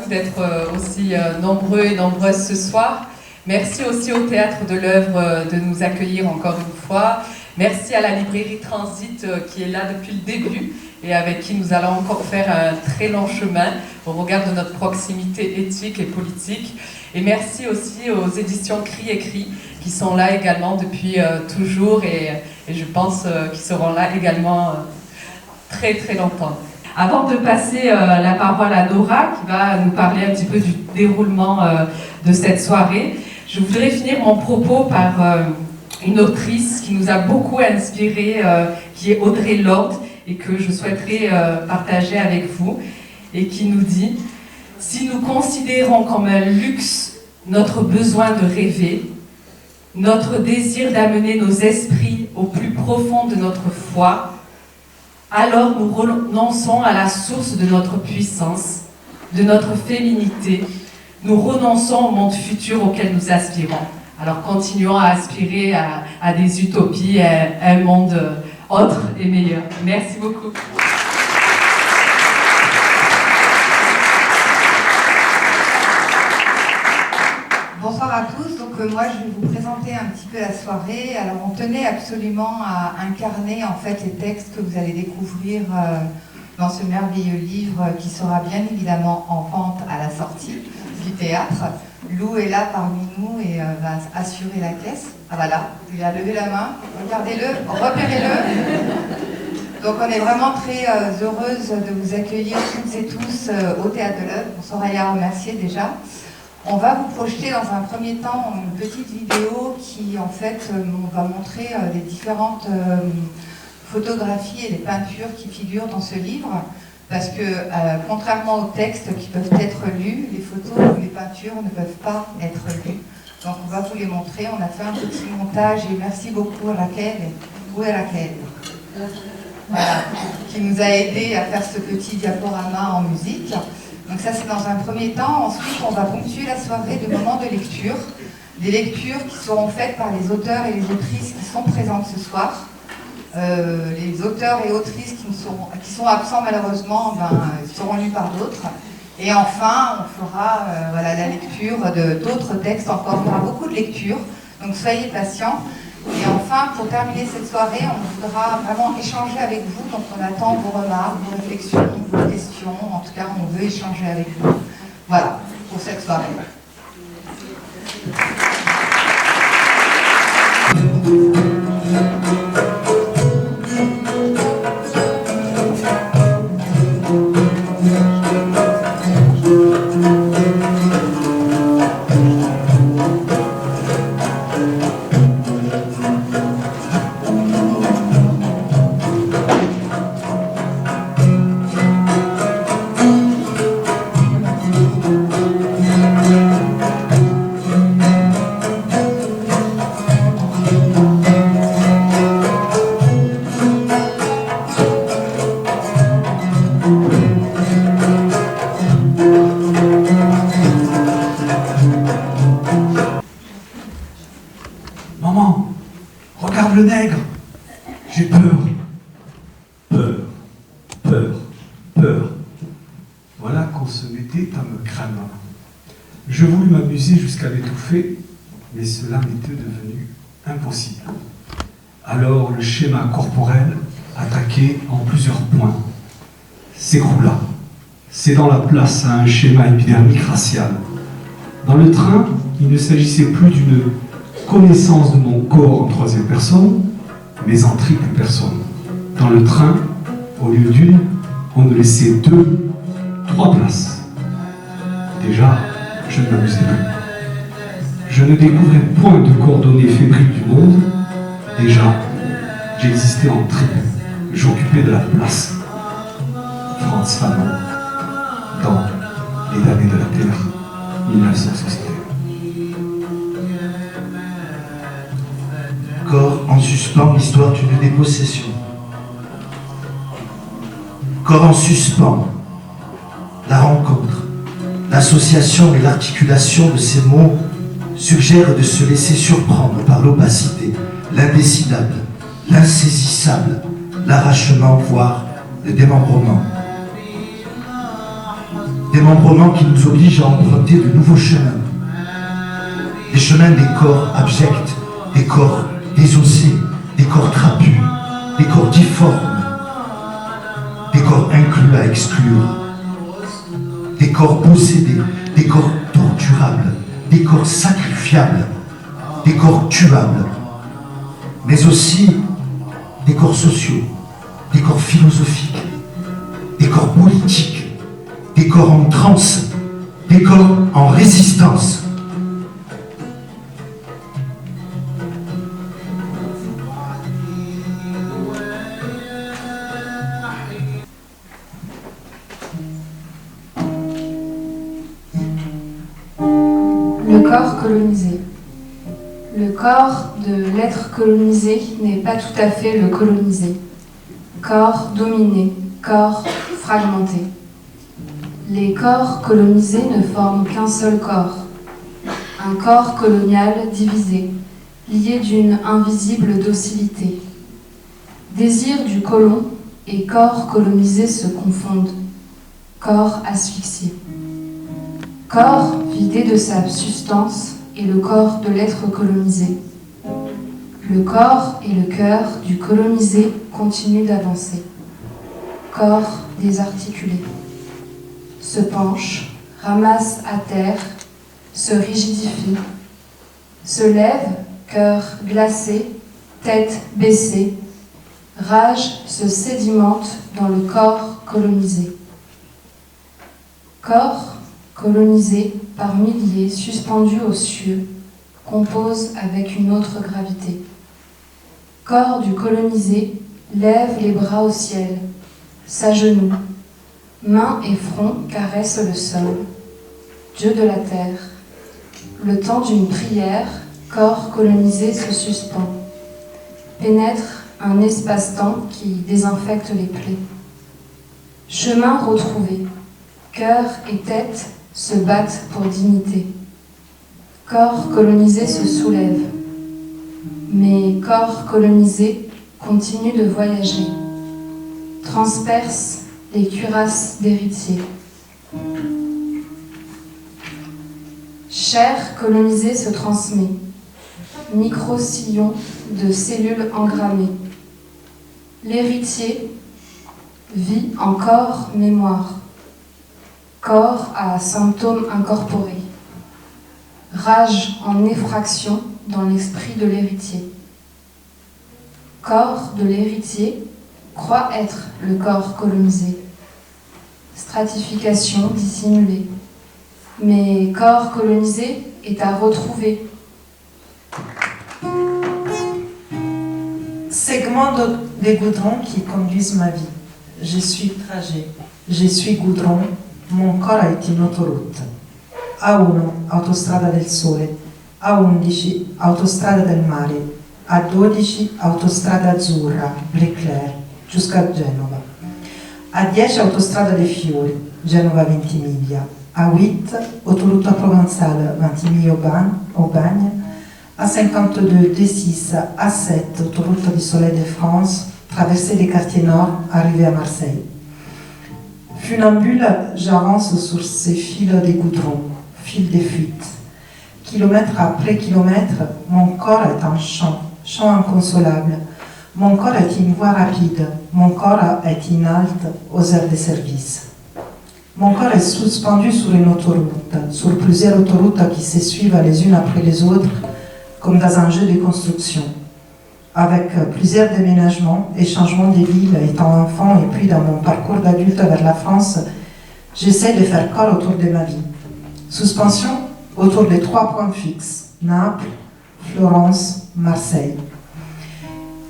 vous d'être aussi nombreux et nombreuses ce soir. Merci aussi au Théâtre de l'Œuvre de nous accueillir encore une fois. Merci à la librairie Transit qui est là depuis le début et avec qui nous allons encore faire un très long chemin au regard de notre proximité éthique et politique. Et merci aussi aux éditions Cri et Cri qui sont là également depuis toujours et je pense qu'ils seront là également très très longtemps. Avant de passer la parole à Nora qui va nous parler un petit peu du déroulement de cette soirée, je voudrais finir mon propos par une autrice qui nous a beaucoup inspiré, qui est Audre Lorde et que je souhaiterais partager avec vous et qui nous dit « Si nous considérons comme un luxe notre besoin de rêver, notre désir d'amener nos esprits au plus profond de notre foi, alors nous renonçons à la source de notre puissance, de notre féminité, nous renonçons au monde futur auquel nous aspirons. » Alors continuons à aspirer à des utopies, à un monde autre et meilleur. Merci beaucoup. Bonsoir à tous, donc moi je vais vous présenter un petit peu la soirée. Alors on tenait absolument à incarner en fait les textes que vous allez découvrir dans ce merveilleux livre qui sera bien évidemment en vente à la sortie du théâtre. Lou est là parmi nous et va assurer la caisse. Ah voilà, il a levé la main, regardez-le, repérez-le. Donc on est vraiment très heureuse de vous accueillir toutes et tous au Théâtre de l'Œuvre. On Soraya remercier déjà. On va vous projeter dans un premier temps une petite vidéo qui en fait va montrer les différentes photographies et les peintures qui figurent dans ce livre. Parce que, contrairement aux textes qui peuvent être lus, les photos ou les peintures ne peuvent pas être lues. Donc on va vous les montrer. On a fait un petit montage et merci beaucoup à Raquel. Où est Raquel? Voilà, qui nous a aidé à faire ce petit diaporama en musique. Donc ça c'est dans un premier temps. Ensuite on va ponctuer la soirée de moments de lecture. Des lectures qui seront faites par les auteurs et les autrices qui sont présentes ce soir. Les auteurs et autrices qui sont absents malheureusement seront lus par d'autres. Et enfin, on fera voilà, la lecture d'autres textes encore. Il y aura beaucoup de lectures, donc soyez patients. Et enfin, pour terminer cette soirée, on voudra vraiment échanger avec vous. Donc on attend vos remarques, vos réflexions, vos questions. En tout cas, on veut échanger avec vous. Voilà, pour cette soirée. Jusqu'à l'étouffer, mais cela m'était devenu impossible. Alors le schéma corporel, attaqué en plusieurs points, s'écroula, cédant la place à un schéma épidermique racial. Dans le train, il ne s'agissait plus d'une connaissance de mon corps en troisième personne, mais en triple personne. Dans le train, au lieu d'une, on ne laissait 2, 3 places. Déjà, je ne m'amusais plus. Je ne découvrais point de coordonnées fébriles du monde. Déjà, j'existais en triple. J'occupais de la place. Frantz Fanon, dans Les damnés de la Terre, 1961. Corps en suspens, l'histoire d'une dépossession. Corps en suspens, la rencontre, l'association et l'articulation de ces mots suggèrent de se laisser surprendre par l'opacité, l'indécidable, l'insaisissable, l'arrachement, voire le démembrement. Démembrement qui nous oblige à emprunter de nouveaux chemins. Des chemins des corps abjects, des corps désossés, des corps trapus, des corps difformes, des corps inclus à exclure, des corps possédés, des corps torturables, des corps sacrifiables, des corps tuables, mais aussi des corps sociaux, des corps philosophiques, des corps politiques, des corps en transe, des corps en résistance. Le corps colonisé. Le corps de l'être colonisé n'est pas tout à fait le colonisé. Corps dominé, corps fragmenté. Les corps colonisés ne forment qu'un seul corps. Un corps colonial divisé, lié d'une invisible docilité. Désir du colon et corps colonisé se confondent. Corps asphyxié. Corps vidé de sa substance est le corps de l'être colonisé. Le corps et le cœur du colonisé continuent d'avancer. Corps désarticulé. Se penche, ramasse à terre, se rigidifie, se lève, cœur glacé, tête baissée. Rage se sédimente dans le corps colonisé. Corps colonisé par milliers suspendus aux cieux, compose avec une autre gravité. Corps du colonisé lève les bras au ciel, s'agenouille, mains et front caressent le sol, Dieu de la terre. Le temps d'une prière, corps colonisé se suspend, pénètre un espace-temps qui désinfecte les plaies. Chemin retrouvé, cœur et tête se battent pour dignité. Corps colonisé se soulève, mais corps colonisé continue de voyager, transperce les cuirasses d'héritiers. Chair colonisée se transmet, micro-sillon de cellules engrammées. L'héritier vit en corps mémoire, corps à symptômes incorporés, rage en effraction dans l'esprit de l'héritier. Corps de l'héritier croit être le corps colonisé, stratification dissimulée, mais corps colonisé est à retrouver. Segments des goudrons qui conduisent ma vie. Je suis trajet, je suis goudron, mon corps est une autoroute. A1 autostrada del sole, A11 autostrada del mare, A12 autostrada azzurra, bleu clair, jusqu'à Genova. A10 autostrada dei fiori, Genova Ventimiglia. A8 autoroute provençale Ventimiglia-Aubagne. A52 D6, A7 autoroute du Soleil de France, traversée des quartiers nord, arrivée à Marseille. Funambule, j'avance sur ces fils des goudrons, fils des fuites. Kilomètre après kilomètre, mon corps est un chant, chant inconsolable. Mon corps est une voie rapide, mon corps est une halte aux aires de service. Mon corps est suspendu sur une autoroute, sur plusieurs autoroutes qui se suivent les unes après les autres, comme dans un jeu de construction, avec plusieurs déménagements et changements de ville étant enfant et puis dans mon parcours d'adulte vers la France, j'essaie de faire corps autour de ma vie. Suspension autour des 3 points fixes, Naples, Florence, Marseille.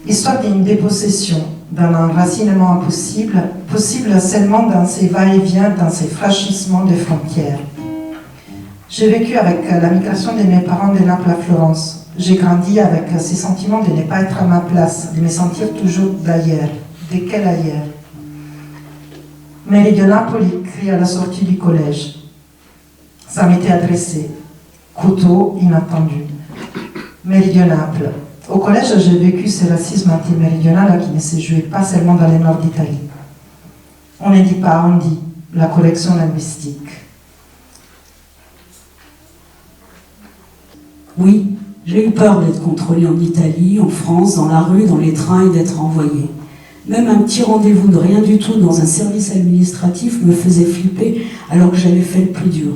Histoire d'une dépossession, d'un enracinement impossible, possible seulement dans ces va-et-vient, dans ces franchissements de frontières. J'ai vécu avec la migration de mes parents de Naples à Florence. J'ai grandi avec ces sentiments de ne pas être à ma place, de me sentir toujours d'ailleurs. De quel ailleurs? Méridien Napoli crie à la sortie du collège. Ça m'était adressé. Couteau inattendu. Méridien Naples. Au collège, j'ai vécu ce racisme antiméridional qui ne se jouait pas seulement dans le nord d'Italie. On ne dit pas, on dit. la correction linguistique. Oui, j'ai eu peur d'être contrôlée en Italie, en France, dans la rue, dans les trains et d'être envoyée. Même un petit rendez-vous de rien du tout dans un service administratif me faisait flipper alors que j'avais fait le plus dur.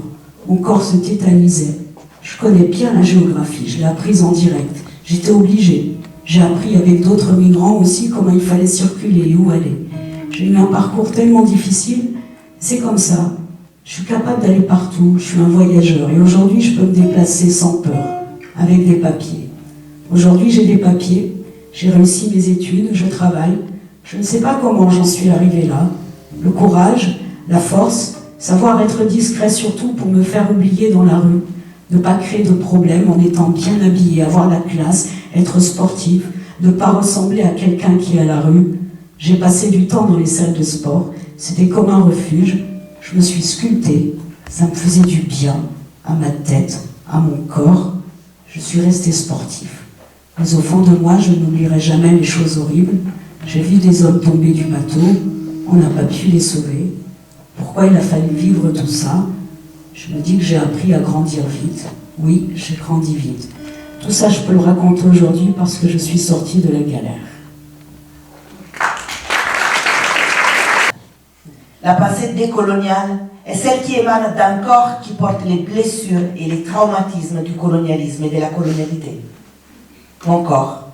Mon corps se tétanisait. Je connais bien la géographie, je l'ai apprise en direct. J'étais obligée. J'ai appris avec d'autres migrants aussi comment il fallait circuler et où aller. J'ai eu un parcours tellement difficile, c'est comme ça. Je suis capable d'aller partout, je suis un voyageur et aujourd'hui je peux me déplacer sans peur, avec des papiers. Aujourd'hui j'ai des papiers, j'ai réussi mes études, je travaille. Je ne sais pas comment j'en suis arrivée là. Le courage, la force, savoir être discret surtout pour me faire oublier dans la rue, ne pas créer de problèmes en étant bien habillé, avoir la classe, être sportif, ne pas ressembler à quelqu'un qui est à la rue. J'ai passé du temps dans les salles de sport, c'était comme un refuge. Je me suis sculptée, ça me faisait du bien à ma tête, à mon corps. Je suis restée sportif. Mais au fond de moi, je n'oublierai jamais les choses horribles. J'ai vu des hommes tomber du bateau, on n'a pas pu les sauver. Pourquoi il a fallu vivre tout ça? Je me dis que j'ai appris à grandir vite. Oui, j'ai grandi vite. Tout ça, je peux le raconter aujourd'hui parce que je suis sortie de la galère. La pensée décoloniale est celle qui émane d'un corps qui porte les blessures et les traumatismes du colonialisme et de la colonialité. Mon corps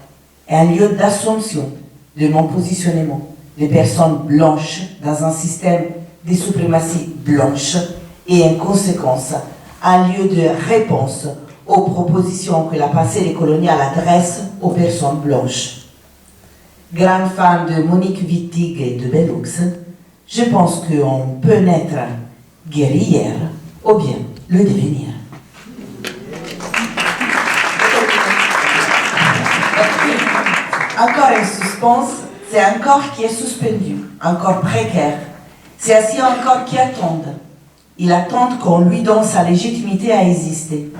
est un lieu d'assomption de mon positionnement de personnes blanches dans un système de suprématie blanche et en conséquence un lieu de réponse aux propositions que la pensée décoloniale adresse aux personnes blanches. Grande fan de Monique Wittig et de Bellux, je pense qu'on peut naître guerrière ou bien le devenir. Encore un suspense, c'est un corps qui est suspendu, un corps précaire. C'est aussi un corps qui attend. Il attend qu'on lui donne sa légitimité à exister.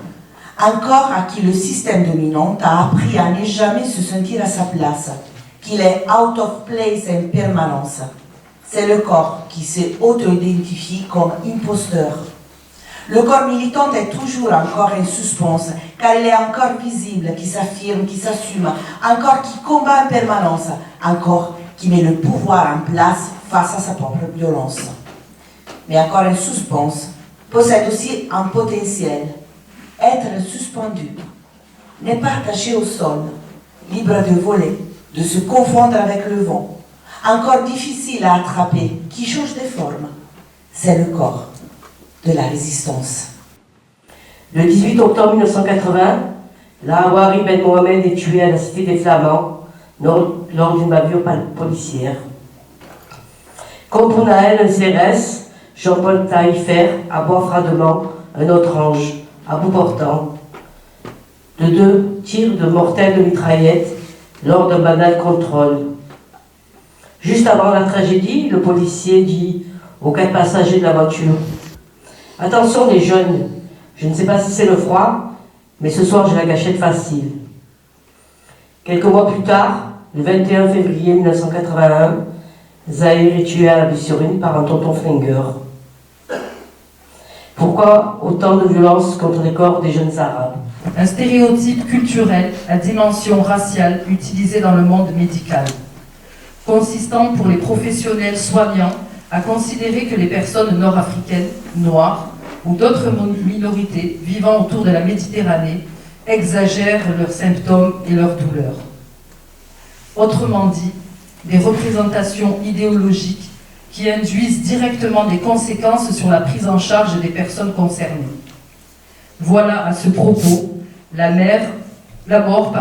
Un corps à qui le système dominant a appris à ne jamais se sentir à sa place, qu'il est out of place en permanence. C'est le corps qui s'auto-identifie comme imposteur. Le corps militant est toujours un corps en suspens, car il est un corps visible, qui s'affirme, qui s'assume, un corps qui combat en permanence, un corps qui met le pouvoir en place face à sa propre violence. Mais un corps en suspens possède aussi un potentiel, être suspendu, n'est pas attaché au sol, libre de voler, de se confondre avec le vent. Un corps difficile à attraper, qui change de forme. C'est le corps de la résistance. Le 18 octobre 1980, Lahawari Ben Mohamed est tué à la Cité des Flamands lors d'une bavure policière. Comme pour Naël CRS, Jean-Paul Taillefer aboie froidement un autre ange, à bout portant, de 2 tirs de mortels de mitraillette lors d'un banal contrôle. Juste avant la tragédie, le policier dit aux 4 passagers de la voiture: « Attention les jeunes, je ne sais pas si c'est le froid, mais ce soir j'ai la gâchette facile. » Quelques mois plus tard, le 21 février 1981, Zahir est tué à la Bussurine par un tonton flingueur. Pourquoi autant de violence contre les corps des jeunes arabes? Un stéréotype culturel à dimension raciale utilisé dans le monde médical, consistant pour les professionnels soignants à considérer que les personnes nord-africaines, noires ou d'autres minorités vivant autour de la Méditerranée exagèrent leurs symptômes et leurs douleurs. Autrement dit, des représentations idéologiques qui induisent directement des conséquences sur la prise en charge des personnes concernées. Voilà à ce propos la mort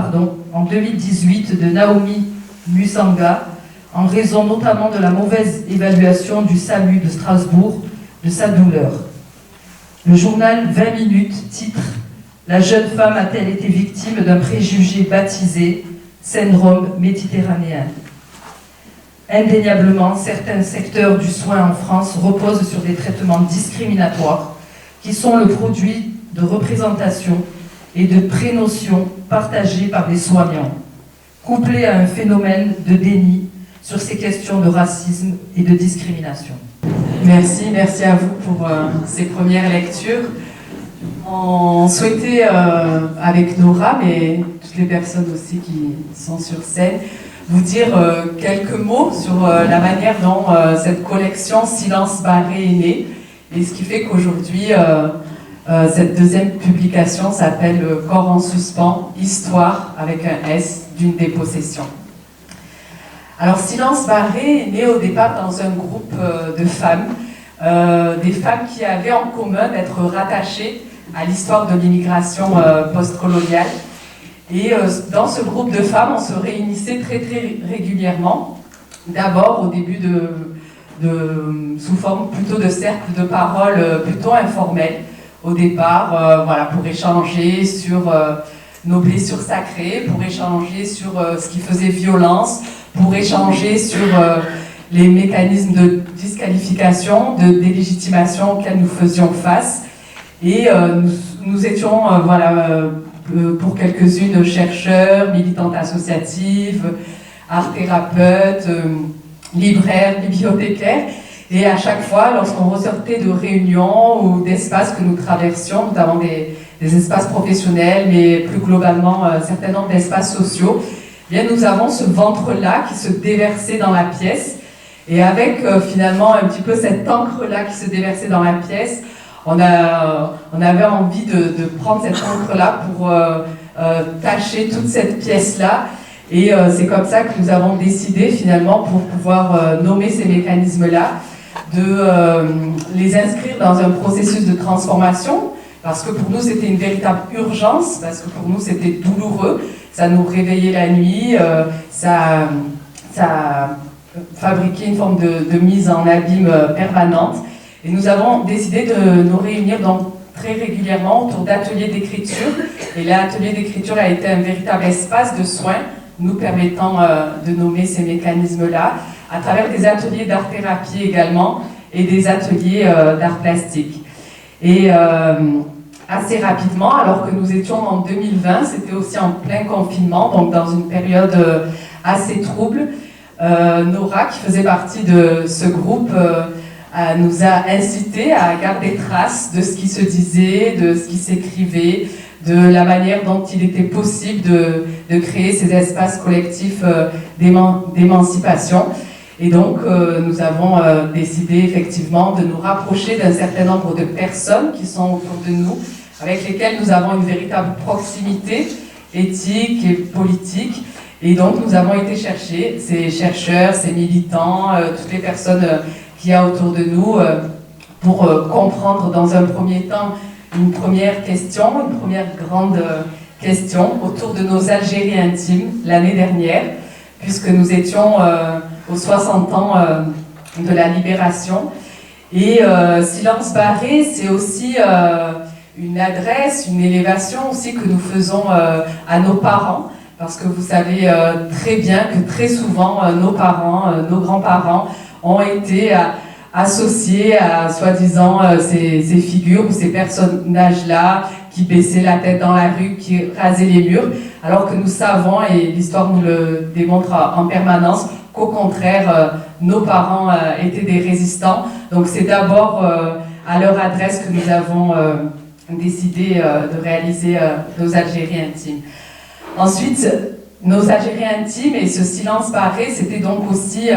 en 2018 de Naomi Musanga, en raison notamment de la mauvaise évaluation du SAMU de Strasbourg de sa douleur. Le journal 20 minutes titre « La jeune femme a-t-elle été victime d'un préjugé baptisé syndrome méditerranéen ?» Indéniablement, certains secteurs du soin en France reposent sur des traitements discriminatoires qui sont le produit de représentations et de prénotions partagées par des soignants, couplés à un phénomène de déni sur ces questions de racisme et de discrimination. Merci à vous pour ces premières lectures. On souhaitait, avec Nora, mais toutes les personnes aussi qui sont sur scène, vous dire quelques mots sur la manière dont cette collection Silence barré est née, et ce qui fait qu'aujourd'hui, cette deuxième publication s'appelle Corps en suspens, Histoire, avec un S, d'une dépossession. Alors, Silence barré est né au départ dans un groupe de femmes, des femmes qui avaient en commun d'être rattachées à l'histoire de l'immigration post-coloniale. Et dans ce groupe de femmes, on se réunissait très régulièrement, d'abord au début sous forme plutôt de cercles de parole plutôt informels, au départ, voilà, pour échanger sur nos blessures sacrées, pour échanger sur ce qui faisait violence, pour échanger sur les mécanismes de disqualification, de délégitimation auxquels nous faisions face. Et nous étions, pour quelques-unes, chercheurs, militantes associatives, art thérapeutes, libraires, bibliothécaires. Et à chaque fois, lorsqu'on ressortait de réunions ou d'espaces que nous traversions, notamment des espaces professionnels, mais plus globalement un certain nombre d'espaces sociaux, eh bien, nous avons ce ventre-là qui se déversait dans la pièce. Et avec finalement un petit peu cette encre-là qui se déversait dans la pièce, on avait envie de prendre cette encre-là pour tâcher toute cette pièce-là. Et c'est comme ça que nous avons décidé finalement, pour pouvoir nommer ces mécanismes-là, de les inscrire dans un processus de transformation, parce que pour nous c'était une véritable urgence, parce que pour nous c'était douloureux, ça nous réveillait la nuit, ça fabriquait une forme de mise en abîme permanente. Et nous avons décidé de nous réunir donc très régulièrement autour d'ateliers d'écriture. Et l'atelier d'écriture a été un véritable espace de soins, nous permettant de nommer ces mécanismes-là, à travers des ateliers d'art-thérapie également, et des ateliers d'art plastique. Et assez rapidement, alors que nous étions en 2020, c'était aussi en plein confinement, donc dans une période assez trouble, Nora, qui faisait partie de ce groupe, nous a incité à garder trace de ce qui se disait, de ce qui s'écrivait, de la manière dont il était possible de créer ces espaces collectifs d'émancipation. Et donc, nous avons décidé effectivement de nous rapprocher d'un certain nombre de personnes qui sont autour de nous, avec lesquelles nous avons une véritable proximité éthique et politique. Et donc, nous avons été chercher ces chercheurs, ces militants, toutes les personnes qu'il y a autour de nous pour comprendre dans un premier temps une première question, une première grande question autour de nos Algéries intimes l'année dernière, puisque nous étions aux 60 ans de la libération. Et Silence barré, c'est aussi une adresse, une élévation aussi que nous faisons à nos parents, parce que vous savez très bien que très souvent nos parents, nos grands-parents ont été associés à soi-disant ces figures ou ces personnages-là qui baissaient la tête dans la rue, qui rasaient les murs, alors que nous savons, et l'histoire nous le démontre en permanence, qu'au contraire, nos parents étaient des résistants. Donc c'est d'abord à leur adresse que nous avons décidé de réaliser nos Algéries intimes. Ensuite, nos Algéries intimes et ce silence barré, c'était donc aussi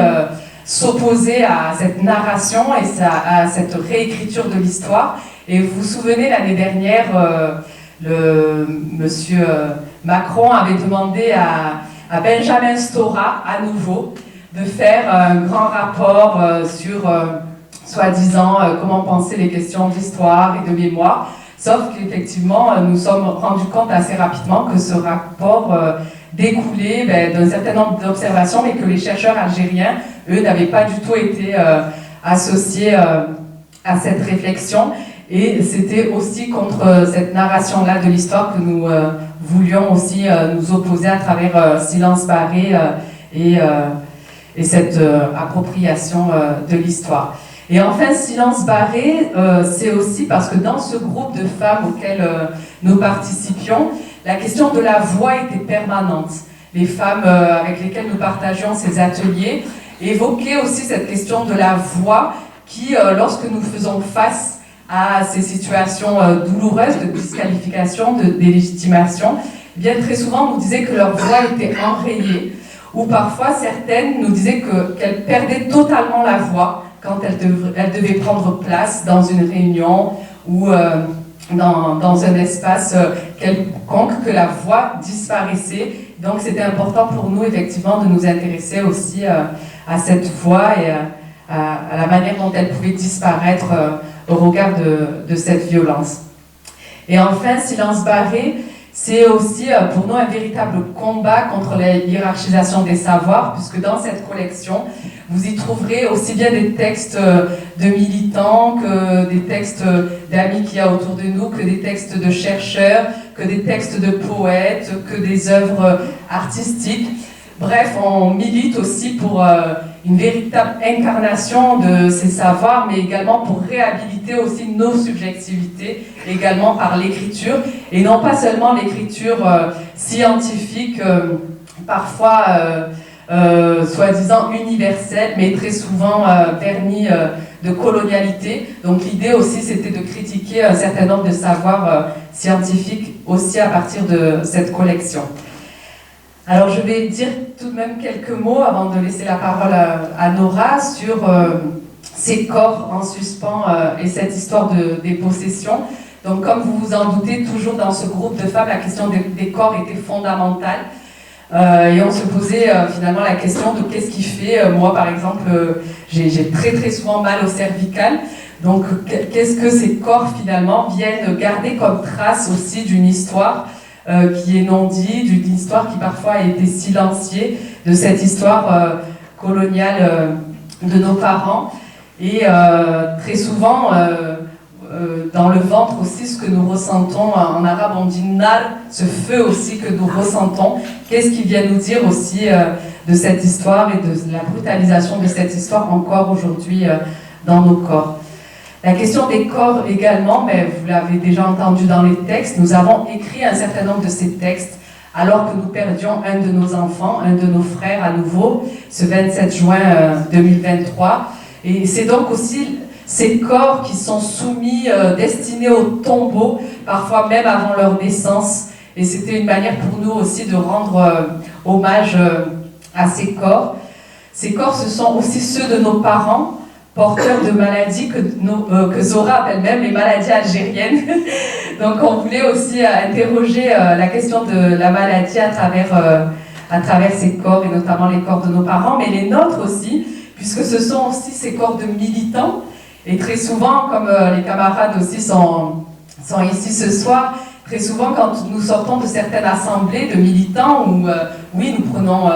s'opposer à cette narration et à cette réécriture de l'histoire. Et vous vous souvenez, l'année dernière, monsieur Macron avait demandé à Benjamin Stora, à nouveau, de faire un grand rapport sur, soi-disant, comment penser les questions d'histoire et de mémoire. Sauf qu'effectivement, nous nous sommes rendus compte assez rapidement que ce rapport découlait d'un certain nombre d'observations, mais que les chercheurs algériens, eux, n'avaient pas du tout été associés à cette réflexion. Et c'était aussi contre cette narration-là de l'histoire que nous voulions aussi nous opposer à travers Silence barré et cette appropriation de l'histoire. Et enfin, Silence barré, c'est aussi parce que dans ce groupe de femmes auquel nous participions, la question de la voix était permanente. Les femmes avec lesquelles nous partagions ces ateliers évoquaient aussi cette question de la voix qui, lorsque nous faisons face à ces situations douloureuses de disqualification, de délégitimation, eh bien très souvent nous disaient que leur voix était enrayée, ou parfois certaines nous disaient qu'elles perdaient totalement la voix quand elles devaient prendre place dans une réunion ou dans un espace quelconque, que la voix disparaissait. Donc c'était important pour nous effectivement de nous intéresser aussi à cette voix et à la manière dont elle pouvait disparaître au regard de cette violence. Et enfin, Silence barré, c'est aussi pour nous un véritable combat contre la hiérarchisation des savoirs, puisque dans cette collection, vous y trouverez aussi bien des textes de militants que des textes d'amis qu'il y a autour de nous, que des textes de chercheurs, que des textes de poètes, que des œuvres artistiques. Bref, on milite aussi pour une véritable incarnation de ces savoirs, mais également pour réhabiliter aussi nos subjectivités, également par l'écriture, et non pas seulement l'écriture scientifique, parfois soi-disant universelle, mais très souvent vernie de colonialité. Donc l'idée aussi, c'était de critiquer un certain nombre de savoirs scientifiques aussi à partir de cette collection. Alors je vais dire tout de même quelques mots avant de laisser la parole à Nora sur ces corps en suspens et cette histoire des possessions. Donc comme vous vous en doutez, toujours dans ce groupe de femmes, la question des corps était fondamentale. Et on se posait finalement la question de qu'est-ce qui fait, moi par exemple, j'ai très souvent mal au cervical. Donc qu'est-ce que ces corps finalement viennent garder comme trace aussi d'une histoire qui est non dit, d'une histoire qui parfois a été silenciée, de cette histoire coloniale de nos parents. Et très souvent, dans le ventre aussi, ce que nous ressentons, en arabe on dit nar, ce feu aussi que nous ressentons, qu'est-ce qui vient nous dire aussi de cette histoire et de la brutalisation de cette histoire encore aujourd'hui dans nos corps. La question des corps également, mais vous l'avez déjà entendu dans les textes, nous avons écrit un certain nombre de ces textes alors que nous perdions un de nos enfants, un de nos frères à nouveau, ce 27 juin 2023. Et c'est donc aussi ces corps qui sont soumis, destinés au tombeau, parfois même avant leur naissance. Et c'était une manière pour nous aussi de rendre hommage à ces corps. Ces corps, ce sont aussi ceux de nos parents, porteurs de maladies que Zora appelle même les maladies algériennes. Donc on voulait aussi interroger la question de la maladie à travers ces corps, et notamment les corps de nos parents, mais les nôtres aussi, puisque ce sont aussi ces corps de militants. Et très souvent, comme les camarades aussi sont ici ce soir, très souvent quand nous sortons de certaines assemblées de militants, où oui, nous prenons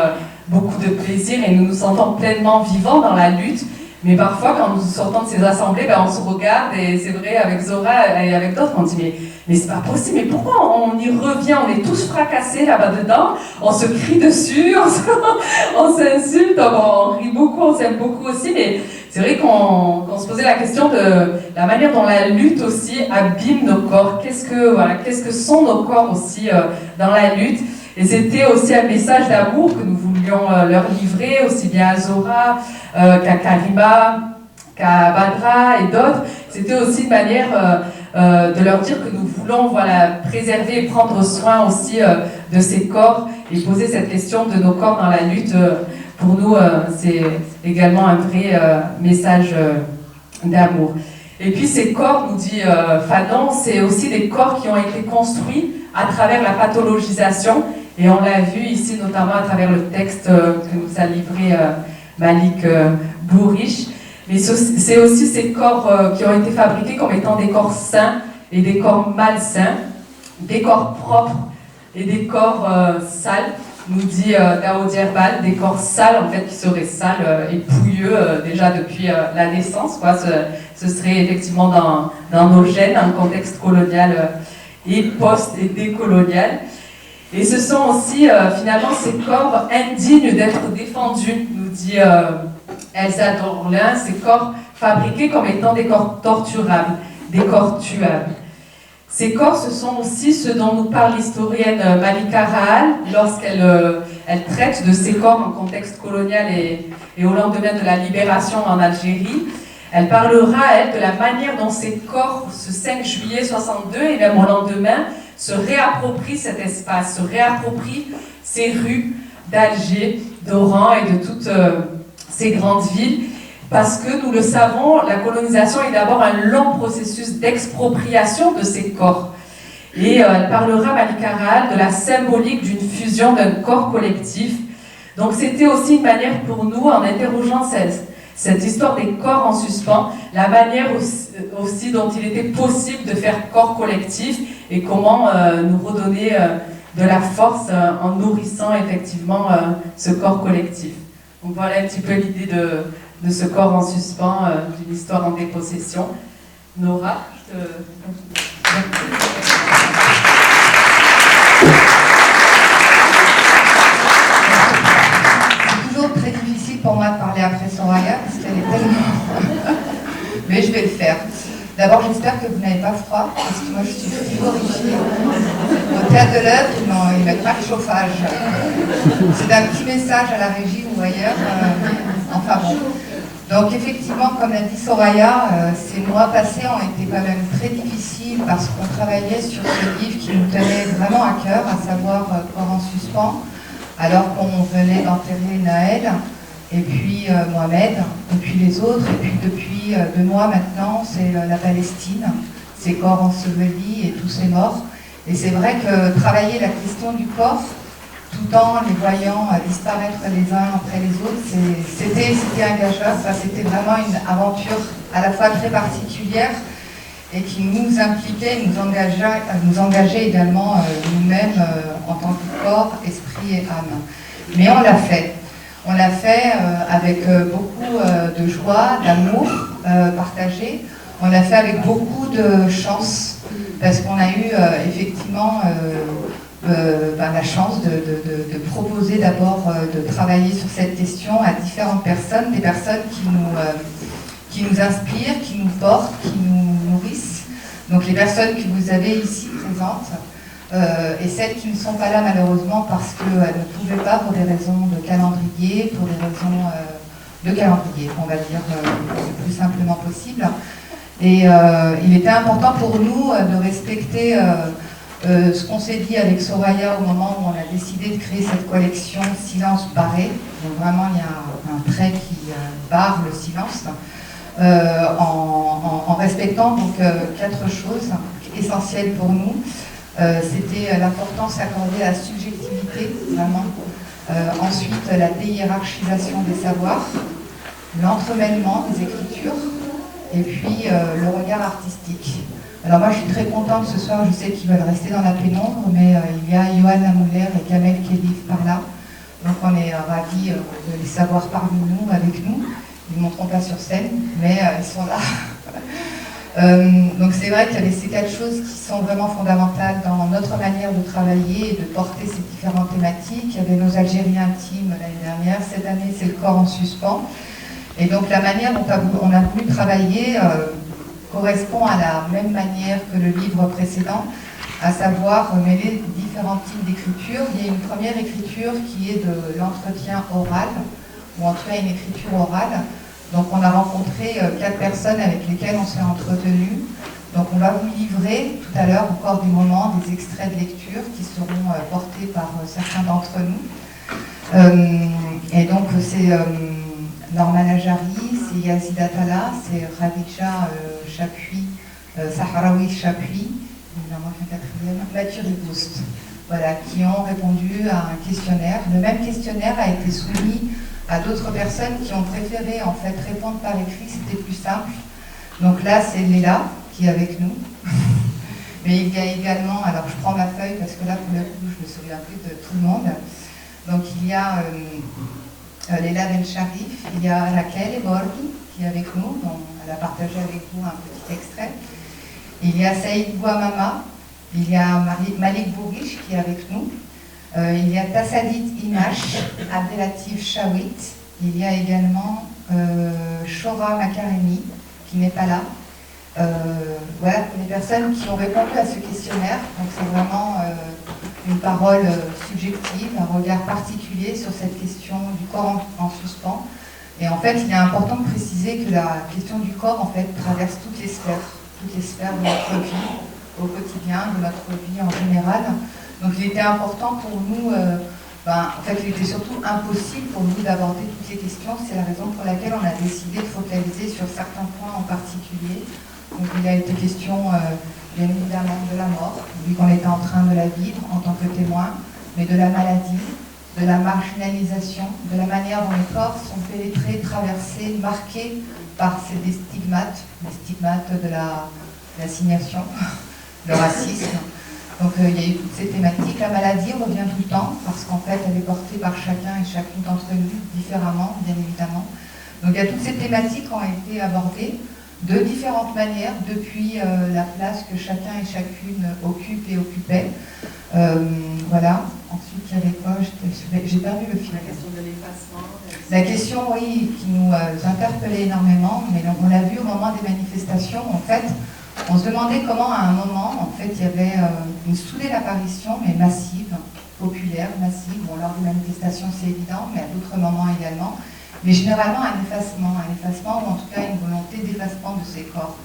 beaucoup de plaisir et nous nous sentons pleinement vivants dans la lutte, mais parfois, quand nous sortons de ces assemblées, on se regarde, et c'est vrai, avec Zora et avec d'autres, on dit mais c'est pas possible, mais pourquoi on y revient? On est tous fracassés là-bas dedans, on se crie dessus, on s'insulte, on rit beaucoup, on s'aime beaucoup aussi, mais c'est vrai qu'on se posait la question de la manière dont la lutte aussi abîme nos corps. Qu'est-ce que sont nos corps aussi dans la lutte? Et c'était aussi un message d'amour que nous voulions leur livrer, aussi bien à Zora qu'à Karima, qu'à Badra et d'autres. C'était aussi une manière de leur dire que nous voulons préserver et prendre soin aussi de ces corps et poser cette question de nos corps dans la lutte. Pour nous, c'est également un vrai message d'amour. Et puis ces corps, nous dit Fanon, c'est aussi des corps qui ont été construits à travers la pathologisation. Et on l'a vu ici, notamment à travers le texte que nous a livré Malik Bourriche. Mais c'est aussi ces corps qui ont été fabriqués comme étant des corps sains et des corps malsains, des corps propres et des corps sales, nous dit Daoud Herbal, des corps sales en fait qui seraient sales et pouilleux déjà depuis la naissance. Ce serait effectivement dans nos gènes, un contexte colonial et post- et décolonial. Et ce sont aussi finalement ces corps indignes d'être défendus, nous dit Elsa Dorlin, ces corps fabriqués comme étant des corps torturables, des corps tuables. Ces corps, ce sont aussi ceux dont nous parle l'historienne Malika Rahal lorsqu'elle traite de ces corps en contexte colonial et au lendemain de la libération en Algérie. Elle parlera, elle, de la manière dont ces corps, ce 5 juillet 62 et même au lendemain, se réapproprient cet espace, se réapproprient ces rues d'Alger, d'Oran et de toutes ces grandes villes. Parce que, nous le savons, la colonisation est d'abord un long processus d'expropriation de ces corps. Et elle parlera, Malika Rahal, de la symbolique d'une fusion d'un corps collectif. Donc c'était aussi une manière pour nous, en interrogeant cette histoire des corps en suspens, la manière aussi dont il était possible de faire corps collectif et comment nous redonner de la force en nourrissant effectivement ce corps collectif. Donc voilà un petit peu l'idée de ce corps en suspens, d'une histoire en dépossession. Nora, je te... C'est toujours très difficile pour moi de parler après Soraya, parce qu'elle est tellement... Mais je vais le faire. D'abord, j'espère que vous n'avez pas froid, parce que moi je suis frigorifiée. Au Théâtre de l'Œuvre, ils ne mettent pas de chauffage. C'est un petit message à la régie ou ailleurs. Enfin bon. Donc effectivement, comme l'a dit Soraya, ces mois passés ont été quand même très difficiles parce qu'on travaillait sur ce livre qui nous tenait vraiment à cœur, à savoir Corps en suspens, alors qu'on venait d'enterrer Naël, et puis Mohamed, et puis les autres, et puis depuis 2 mois maintenant, c'est la Palestine, ces corps ensevelis et tous ces morts. Et c'est vrai que travailler la question du corps, tout en les voyant disparaître les uns après les autres, c'était engageant. C'était vraiment une aventure à la fois très particulière et qui nous impliquait, nous engageait également nous-mêmes en tant que corps, esprit et âme. Mais on l'a fait. On l'a fait avec beaucoup de joie, d'amour partagé. On l'a fait avec beaucoup de chance parce qu'on a eu effectivement la chance de proposer d'abord de travailler sur cette question à différentes personnes, des personnes qui nous inspirent, qui nous portent, qui nous nourrissent. Donc les personnes que vous avez ici présentes et celles qui ne sont pas là malheureusement parce qu'elles ne pouvaient pas pour des raisons de calendrier, pour des raisons de calendrier, on va dire le plus simplement possible. Et il était important pour nous de respecter ce qu'on s'est dit avec Soraya au moment où on a décidé de créer cette collection Silence barré. Donc vraiment il y a un trait qui barre le silence, en respectant donc 4 choses essentielles pour nous. C'était l'importance accordée à la subjectivité, vraiment. Ensuite, la déhiérarchisation des savoirs, l'entremêlement des écritures, et puis le regard artistique. Alors moi, je suis très contente ce soir, je sais qu'ils veulent rester dans la pénombre, mais il y a Johanna Muller et Kamel Kelif par là. Donc on est ravis de les savoir parmi nous, avec nous. Ils ne monteront pas sur scène, mais ils sont là. Donc c'est vrai qu'il y avait ces 4 choses qui sont vraiment fondamentales dans notre manière de travailler et de porter ces différentes thématiques. Il y avait nos Algériens intimes l'année dernière, cette année c'est le corps en suspens. Et donc la manière dont on a voulu travailler correspond à la même manière que le livre précédent, à savoir mêler différents types d'écriture. Il y a une première écriture qui est de l'entretien oral, ou en tout cas une écriture orale. Donc on a rencontré 4 personnes avec lesquelles on s'est entretenu. Donc on va vous livrer tout à l'heure encore des moments, des extraits de lecture qui seront portés par certains d'entre nous. Et donc c'est Norman Ajari, c'est Yazid Atala, c'est Radija Chapuis, Sahraoui Chapuis, évidemment un 4e, Mathieu Ripoust, voilà, qui ont répondu à un questionnaire. Le même questionnaire a été soumis à d'autres personnes qui ont préféré en fait répondre par écrit, c'était plus simple. Donc là, c'est Léla qui est avec nous. Mais il y a également, alors je prends ma feuille parce que là, pour le coup, je me souviens plus de tout le monde. Donc il y a Léla Ben Sharif, il y a Raquel Borghi qui est avec nous, donc elle a partagé avec vous un petit extrait. Il y a Saïd Bouamama, il y a Malik Bourish qui est avec nous. Il y a Tassadit Imash, Abdelatif Chawit, il y a également Shora Makaremi, qui n'est pas là. Voilà, pour les personnes qui ont répondu à ce questionnaire. Donc c'est vraiment une parole subjective, un regard particulier sur cette question du corps en suspens. Et en fait, il est important de préciser que la question du corps, en fait, traverse toutes les sphères de notre vie au quotidien, de notre vie en général. Donc il était important pour nous, en fait, il était surtout impossible pour nous d'aborder toutes les questions. C'est la raison pour laquelle on a décidé de focaliser sur certains points en particulier. Donc il a été question, bien évidemment, de la mort, vu qu'on était en train de la vivre en tant que témoin, mais de la maladie, de la marginalisation, de la manière dont les corps sont pénétrés, traversés, marqués par des stigmates, les stigmates de l'assignation, le racisme. Donc il y a eu toutes ces thématiques. La maladie revient tout le temps, parce qu'en fait elle est portée par chacun et chacune d'entre nous différemment, bien évidemment. Donc il y a toutes ces thématiques qui ont été abordées de différentes manières, depuis la place que chacun et chacune occupe et occupait. Voilà. Ensuite, il y avait quoi? J'ai perdu le fil. La question de l'effacement. La question, oui, qui nous interpellait énormément, mais on l'a vu au moment des manifestations. En fait, on se demandait comment, à un moment, en fait, il y avait une soudaine apparition, mais massive, populaire, massive. Bon, lors des manifestations, c'est évident, mais à d'autres moments également. Mais généralement, un effacement, ou en tout cas une volonté d'effacement de ces corps.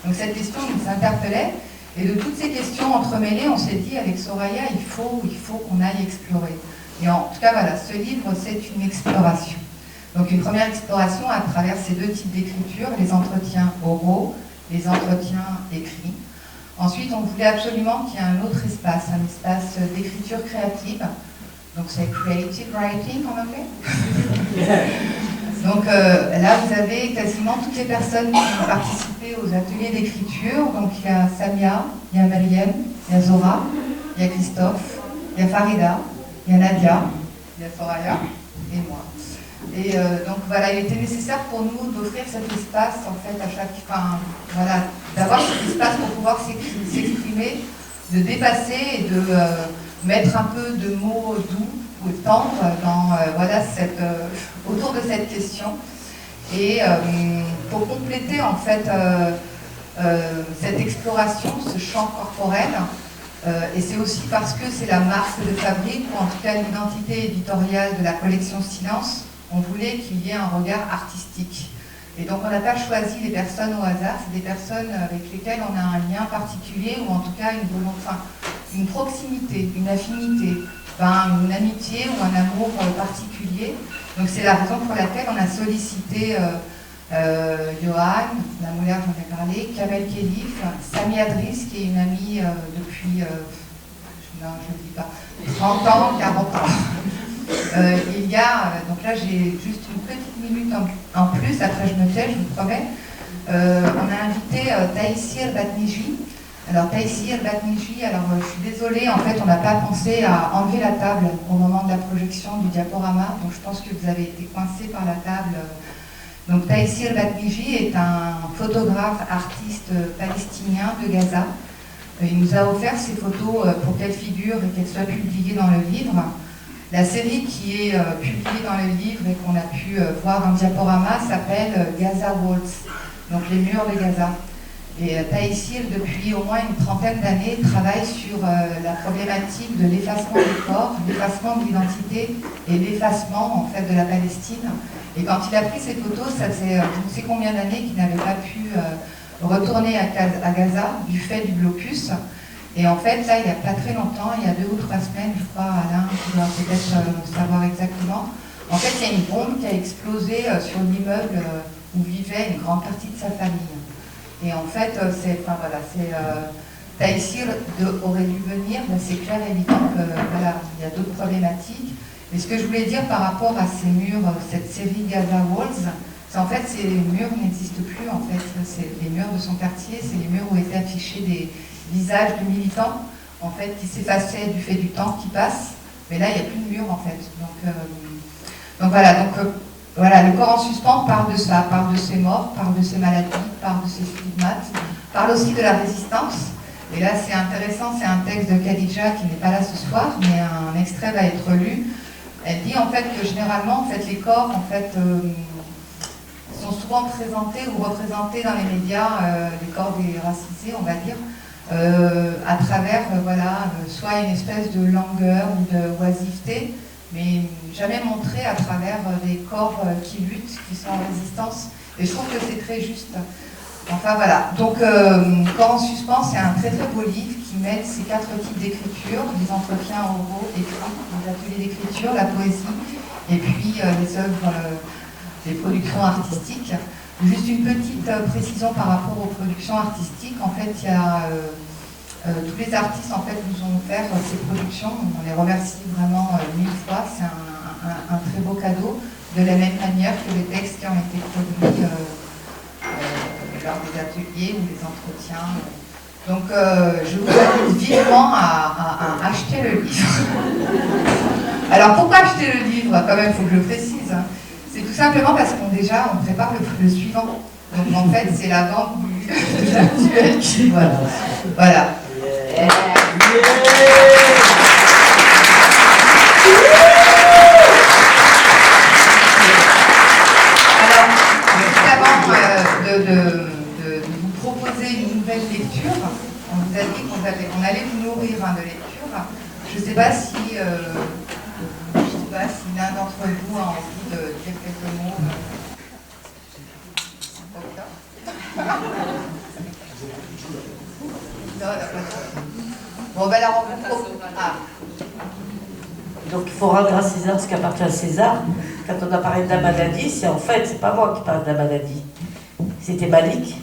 Donc cette question nous interpellait. Et de toutes ces questions entremêlées, on s'est dit avec Soraya, il faut qu'on aille explorer. Et en tout cas, voilà, ce livre, c'est une exploration. Donc une première exploration à travers ces deux types d'écriture, les entretiens oraux, les entretiens écrits. Ensuite, on voulait absolument qu'il y ait un autre espace, un espace d'écriture créative. Donc c'est creative writing en anglais. Donc là, vous avez quasiment toutes les personnes qui ont participé aux ateliers d'écriture. Donc il y a Samia, il y a Mariam, il y a Zora, il y a Christophe, il y a Farida, il y a Nadia, il y a Soraya et moi. Et donc voilà, il était nécessaire pour nous d'offrir cet espace en fait à chaque fin, voilà, d'avoir cet espace pour pouvoir s'exprimer, de dépasser et de mettre un peu de mots doux ou tendres dans, voilà, autour de cette question. Et pour compléter en fait cette exploration, ce champ corporel, et c'est aussi parce que c'est la marque de fabrique, ou en tout cas l'identité éditoriale de la collection Silence, on voulait qu'il y ait un regard artistique. Et donc on n'a pas choisi les personnes au hasard, c'est des personnes avec lesquelles on a un lien particulier, ou en tout cas une proximité, une affinité, une amitié ou un amour particulier. Donc c'est la raison pour laquelle on a sollicité Johan, la Moulère, j'en ai parlé, Kamel Khelif, Sami Adris, qui est une amie depuis, je ne dis pas, 30 ans, 40 ans. Il y a, donc là j'ai juste une petite minute en plus, après je me tais, je vous promets. On a invité Taïsir Batniji. Alors Taïsir Batniji, alors je suis désolée, en fait on n'a pas pensé à enlever la table au moment de la projection du diaporama, donc je pense que vous avez été coincés par la table. Donc Taïsir Batniji est un photographe, artiste palestinien de Gaza. Il nous a offert ces photos pour qu'elles figurent et qu'elles soient publiées dans le livre. La série qui est publiée dans le livre et qu'on a pu voir en diaporama s'appelle Gaza Walls, donc les murs de Gaza. Et Taïsir, depuis au moins une trentaine d'années, travaille sur la problématique de l'effacement du corps, l'effacement de l'identité et l'effacement en fait de la Palestine. Et quand il a pris ces photos, ça faisait je ne sais combien d'années qu'il n'avait pas pu retourner à Gaza du fait du blocus. Et en fait, là, il n'y a pas très longtemps, il y a 2 ou 3 semaines, je crois, Alain, tu dois peut-être savoir exactement, en fait, il y a une bombe qui a explosé sur l'immeuble où vivait une grande partie de sa famille. Et en fait, Taïsir aurait dû venir, mais c'est clair et évident que voilà, il y a d'autres problématiques. Et ce que je voulais dire par rapport à ces murs, cette série Gaza Walls, c'est en fait, ces murs n'existent plus, en fait. C'est les murs de son quartier, c'est les murs où étaient affichés des visages de militants, en fait, qui s'effaçaient du fait du temps qui passe. Mais là, il n'y a plus de mur, en fait. Donc voilà, le corps en suspens parle de ça, parle de ses morts, parle de ses maladies, parle de ses stigmates, parle aussi de la résistance. Et là, c'est intéressant, c'est un texte de Khadija qui n'est pas là ce soir, mais un extrait va être lu. Elle dit en fait que généralement, en fait, les corps en fait, sont souvent présentés ou représentés dans les médias, les corps des racisés, on va dire, à travers soit une espèce de langueur ou de oisiveté, mais jamais montré à travers des corps qui luttent, qui sont en résistance. Et je trouve que c'est très juste. Enfin voilà, donc Corps en suspens, c'est un très très beau livre qui mêle ces 4 types d'écriture, les entretiens oraux, écrits, les ateliers d'écriture, la poésie, et puis les œuvres, les productions artistiques. Juste une petite précision par rapport aux productions artistiques. En fait, il y a tous les artistes en fait nous ont offert ces productions. On les remercie vraiment 1000 fois. C'est un très beau cadeau, de la même manière que les textes qui ont été produits lors des ateliers ou des entretiens. Donc, je vous invite vivement à acheter le livre. Alors, pourquoi acheter le livre? Quand même, il faut que je le précise. Hein. C'est tout simplement parce qu'on prépare le suivant. Donc, en fait, c'est la vente de l'actuel qui... Voilà. Voilà. Alors, juste avant de vous proposer une nouvelle lecture, on vous a dit qu'on allait vous nourrir de lecture. Je ne sais pas si l'un d'entre vous a envie de dire quelques mots. Bon, ben alors on vous propose. Donc il faut rendre à César ce qui appartient à César. Quand on a parlé de la maladie, c'est pas moi qui parle de la maladie. C'était Malik.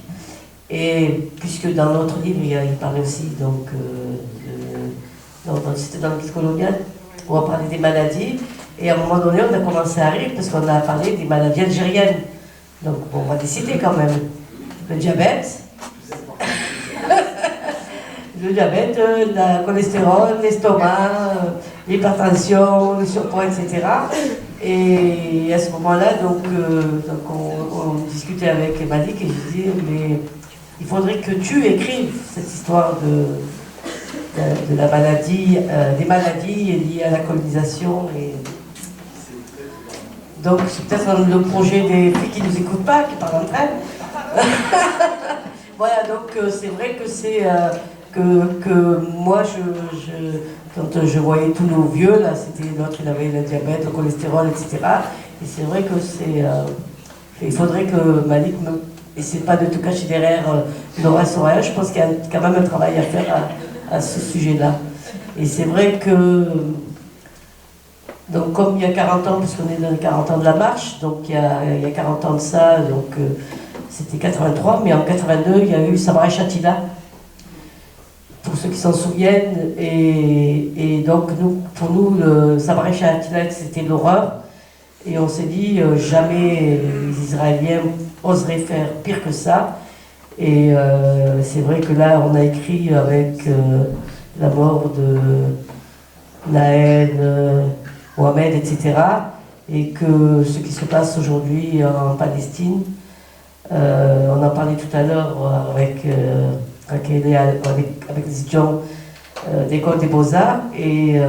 Et puisque dans notre livre, il parlait aussi, donc, c'était dans le guide colonial, où on parlait des maladies. Et à un moment donné, on a commencé à rire parce qu'on a parlé des maladies algériennes. Donc bon, on va les citer quand même. Le diabète, le cholestérol, l'estomac, l'hypertension, le surpoids, etc. Et à ce moment-là, donc on discutait avec Malik et je disais, mais il faudrait que tu écrives cette histoire de la maladie, des maladies liées à la colonisation. Et donc c'est peut-être le projet des filles qui ne nous écoutent pas, qui parlent entre elles. Voilà, donc c'est vrai que c'est que moi, quand je voyais tous nos vieux, là, c'était l'autre, il avait le diabète, le cholestérol, etc. Et c'est vrai que il faudrait que Malik essaie pas de tout cacher derrière Nora Soraya. Je pense qu'il y a quand même un travail à faire à ce sujet-là. Et c'est vrai que, donc comme il y a 40 ans, parce qu'on est dans les 40 ans de la marche, donc il y a 40 ans de ça, donc c'était 83, mais en 82, il y a eu Sabra Chatila, pour ceux qui s'en souviennent, et donc pour nous, le Sabra Chatila, c'était l'horreur, et on s'est dit, jamais les Israéliens oseraient faire pire que ça, et c'est vrai que là, on a écrit avec la mort de Naël, Mohamed, etc., et que ce qui se passe aujourd'hui en Palestine, on en parlait tout à l'heure avec les étudiants d'école des Beaux-Arts, et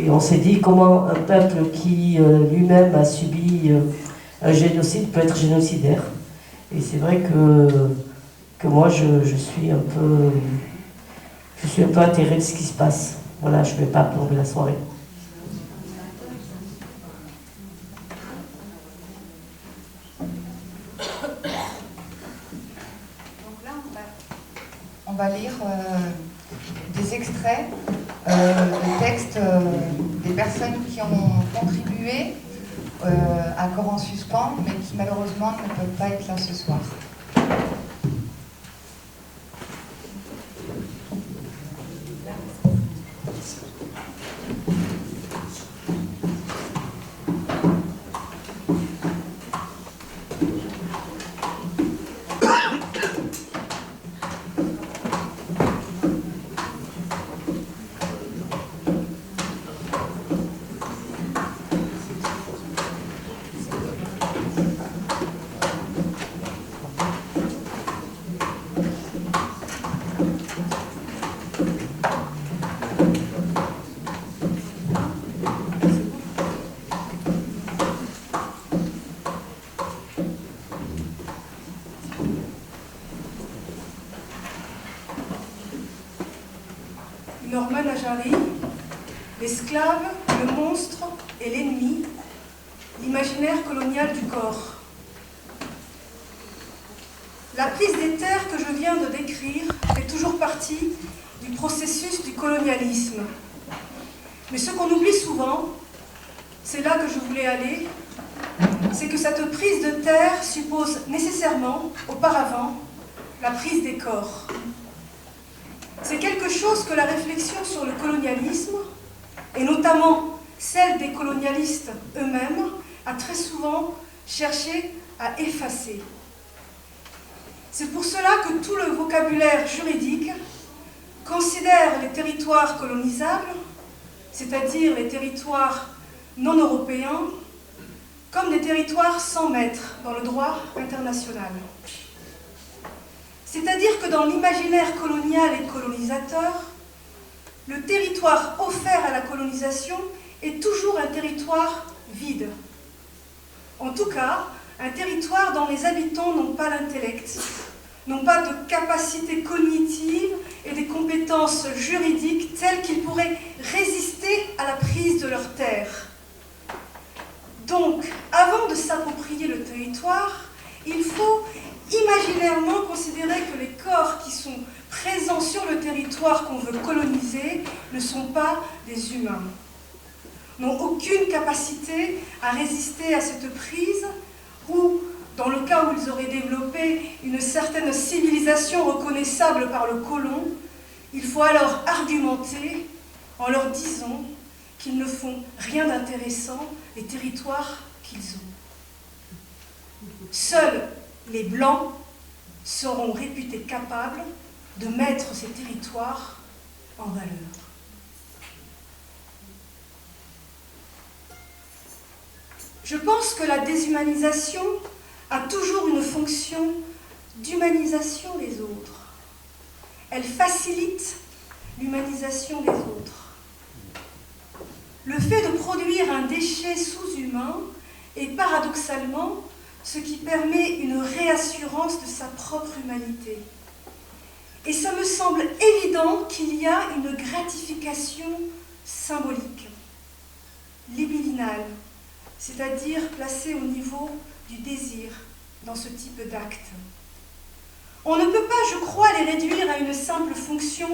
on s'est dit comment un peuple qui lui-même a subi un génocide peut être génocidaire. Et c'est vrai que moi je suis un peu atterrée de ce qui se passe. Voilà, je ne vais pas plomber la soirée. On va lire des extraits de textes des personnes qui ont contribué à Corps en suspens, mais qui malheureusement ne peuvent pas être là ce soir. Norman Ajari, l'esclave, le monstre et l'imaginaire colonial du corps. La prise des terres que je viens de décrire fait toujours partie du processus du colonialisme. Mais ce qu'on oublie souvent, c'est là que je voulais aller, c'est que cette prise de terre suppose nécessairement, auparavant, la prise des corps. C'est quelque chose que la réflexion sur le colonialisme, et notamment celle des colonialistes eux-mêmes, a très souvent cherché à effacer. C'est pour cela que tout le vocabulaire juridique considère les territoires colonisables, c'est-à-dire les territoires non européens, comme des territoires sans maître dans le droit international. C'est-à-dire que dans l'imaginaire colonial et colonisateur, le territoire offert à la colonisation est toujours un territoire vide. En tout cas, un territoire dont les habitants n'ont pas l'intellect, n'ont pas de capacité cognitive et des compétences juridiques telles qu'ils pourraient résister à la prise de leurs terres. Donc, avant de s'approprier le territoire, il faut imaginairement considérer que les corps qui sont présents sur le territoire qu'on veut coloniser ne sont pas des humains, n'ont aucune capacité à résister à cette prise, ou, dans le cas où ils auraient développé une certaine civilisation reconnaissable par le colon, il faut alors argumenter en leur disant qu'ils ne font rien d'intéressant des territoires qu'ils ont. Seuls les Blancs seront réputés capables de mettre ces territoires en valeur. Je pense que la déshumanisation a toujours une fonction d'humanisation des autres. Elle facilite l'humanisation des autres. Le fait de produire un déchet sous-humain est paradoxalement ce qui permet une réassurance de sa propre humanité. Et ça me semble évident qu'il y a une gratification symbolique, libidinale, c'est-à-dire placée au niveau du désir dans ce type d'acte. On ne peut pas, je crois, les réduire à une simple fonction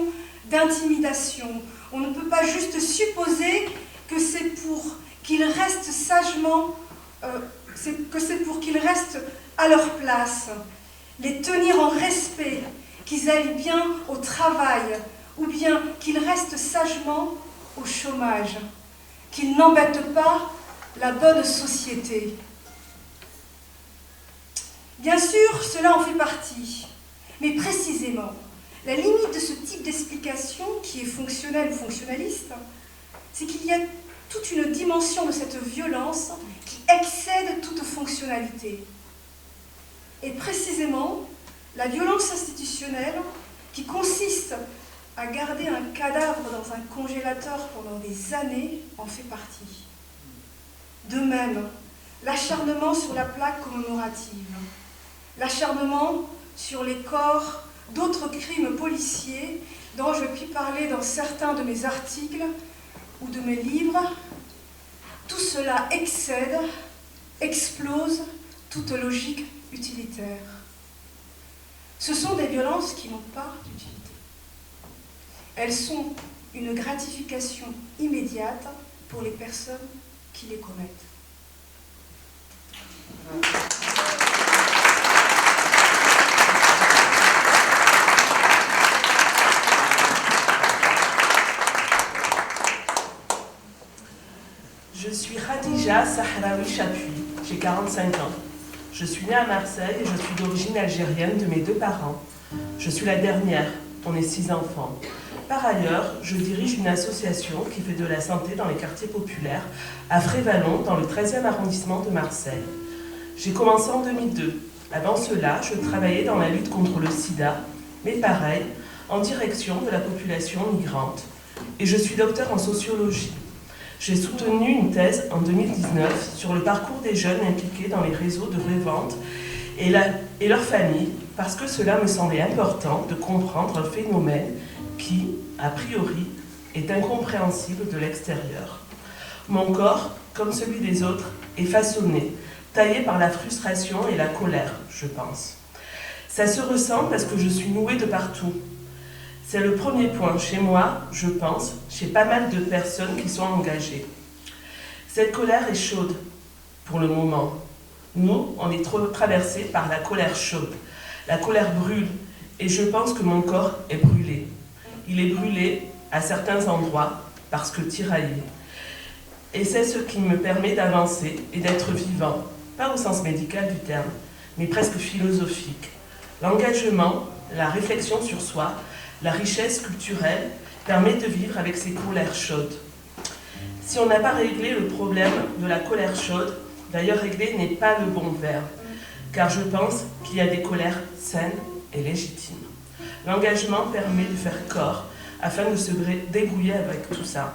d'intimidation. On ne peut pas juste supposer que c'est pour qu'ils restent sagement, que c'est pour qu'ils restent à leur place, les tenir en respect, qu'ils aillent bien au travail, ou bien qu'ils restent sagement au chômage, qu'ils n'embêtent pas la bonne société. Bien sûr, cela en fait partie, mais précisément, la limite de ce type d'explication, qui est fonctionnelle ou fonctionnaliste, c'est qu'il y a toute une dimension de cette violence qui excède toute fonctionnalité. Et précisément, la violence institutionnelle, qui consiste à garder un cadavre dans un congélateur pendant des années, en fait partie. De même, l'acharnement sur la plaque commémorative, l'acharnement sur les corps d'autres crimes policiers dont je puis parler dans certains de mes articles ou de mes livres, tout cela excède, explose toute logique utilitaire. Ce sont des violences qui n'ont pas d'utilité. Elles sont une gratification immédiate pour les personnes qui les commettent. Je suis Khadija Sahraoui Chapuis, j'ai 45 ans. Je suis née à Marseille et je suis d'origine algérienne de mes deux parents. Je suis la dernière, on est 6 enfants. Par ailleurs, je dirige une association qui fait de la santé dans les quartiers populaires à Frévalon, dans le 13e arrondissement de Marseille. J'ai commencé en 2002. Avant cela, je travaillais dans la lutte contre le sida, mais pareil, en direction de la population migrante. Et je suis docteur en sociologie. J'ai soutenu une thèse en 2019 sur le parcours des jeunes impliqués dans les réseaux de revente et leurs familles, parce que cela me semblait important de comprendre un phénomène qui, a priori, est incompréhensible de l'extérieur. Mon corps, comme celui des autres, est façonné, taillé par la frustration et la colère, je pense. Ça se ressent parce que je suis nouée de partout. C'est le premier point chez moi, je pense, chez pas mal de personnes qui sont engagées. Cette colère est chaude, pour le moment. Nous, on est traversés par la colère chaude. La colère brûle, et je pense que mon corps est brûlé. Il est brûlé à certains endroits, parce que tiraillé. Et c'est ce qui me permet d'avancer et d'être vivant, pas au sens médical du terme, mais presque philosophique. L'engagement, la réflexion sur soi, la richesse culturelle permet de vivre avec ces colères chaudes. Si on n'a pas réglé le problème de la colère chaude, d'ailleurs régler n'est pas le bon verbe, car je pense qu'il y a des colères saines et légitimes. L'engagement permet de faire corps afin de se débrouiller avec tout ça.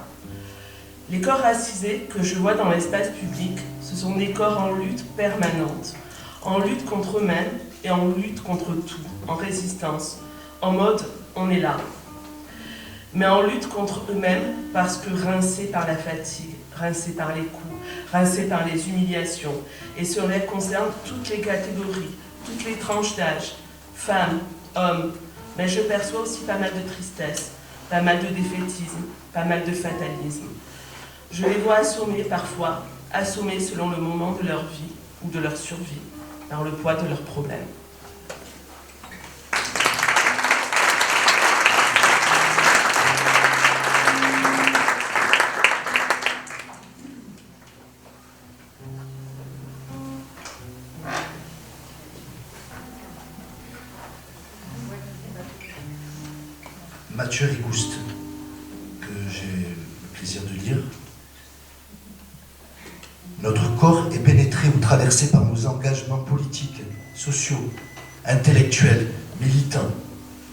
Les corps racisés que je vois dans l'espace public, ce sont des corps en lutte permanente, en lutte contre eux-mêmes et en lutte contre tout, en résistance, en mode on est là. Mais en lutte contre eux-mêmes parce que rincés par la fatigue, rincés par les coups, rincés par les humiliations. Et cela concerne toutes les catégories, toutes les tranches d'âge, femmes, hommes. Mais je perçois aussi pas mal de tristesse, pas mal de défaitisme, pas mal de fatalisme. Je les vois assommés parfois, assommés selon le moment de leur vie ou de leur survie, par le poids de leurs problèmes. Mathieu Rigouste, que j'ai le plaisir de lire. Notre corps est pénétré ou traversé par nos engagements politiques, sociaux, intellectuels, militants,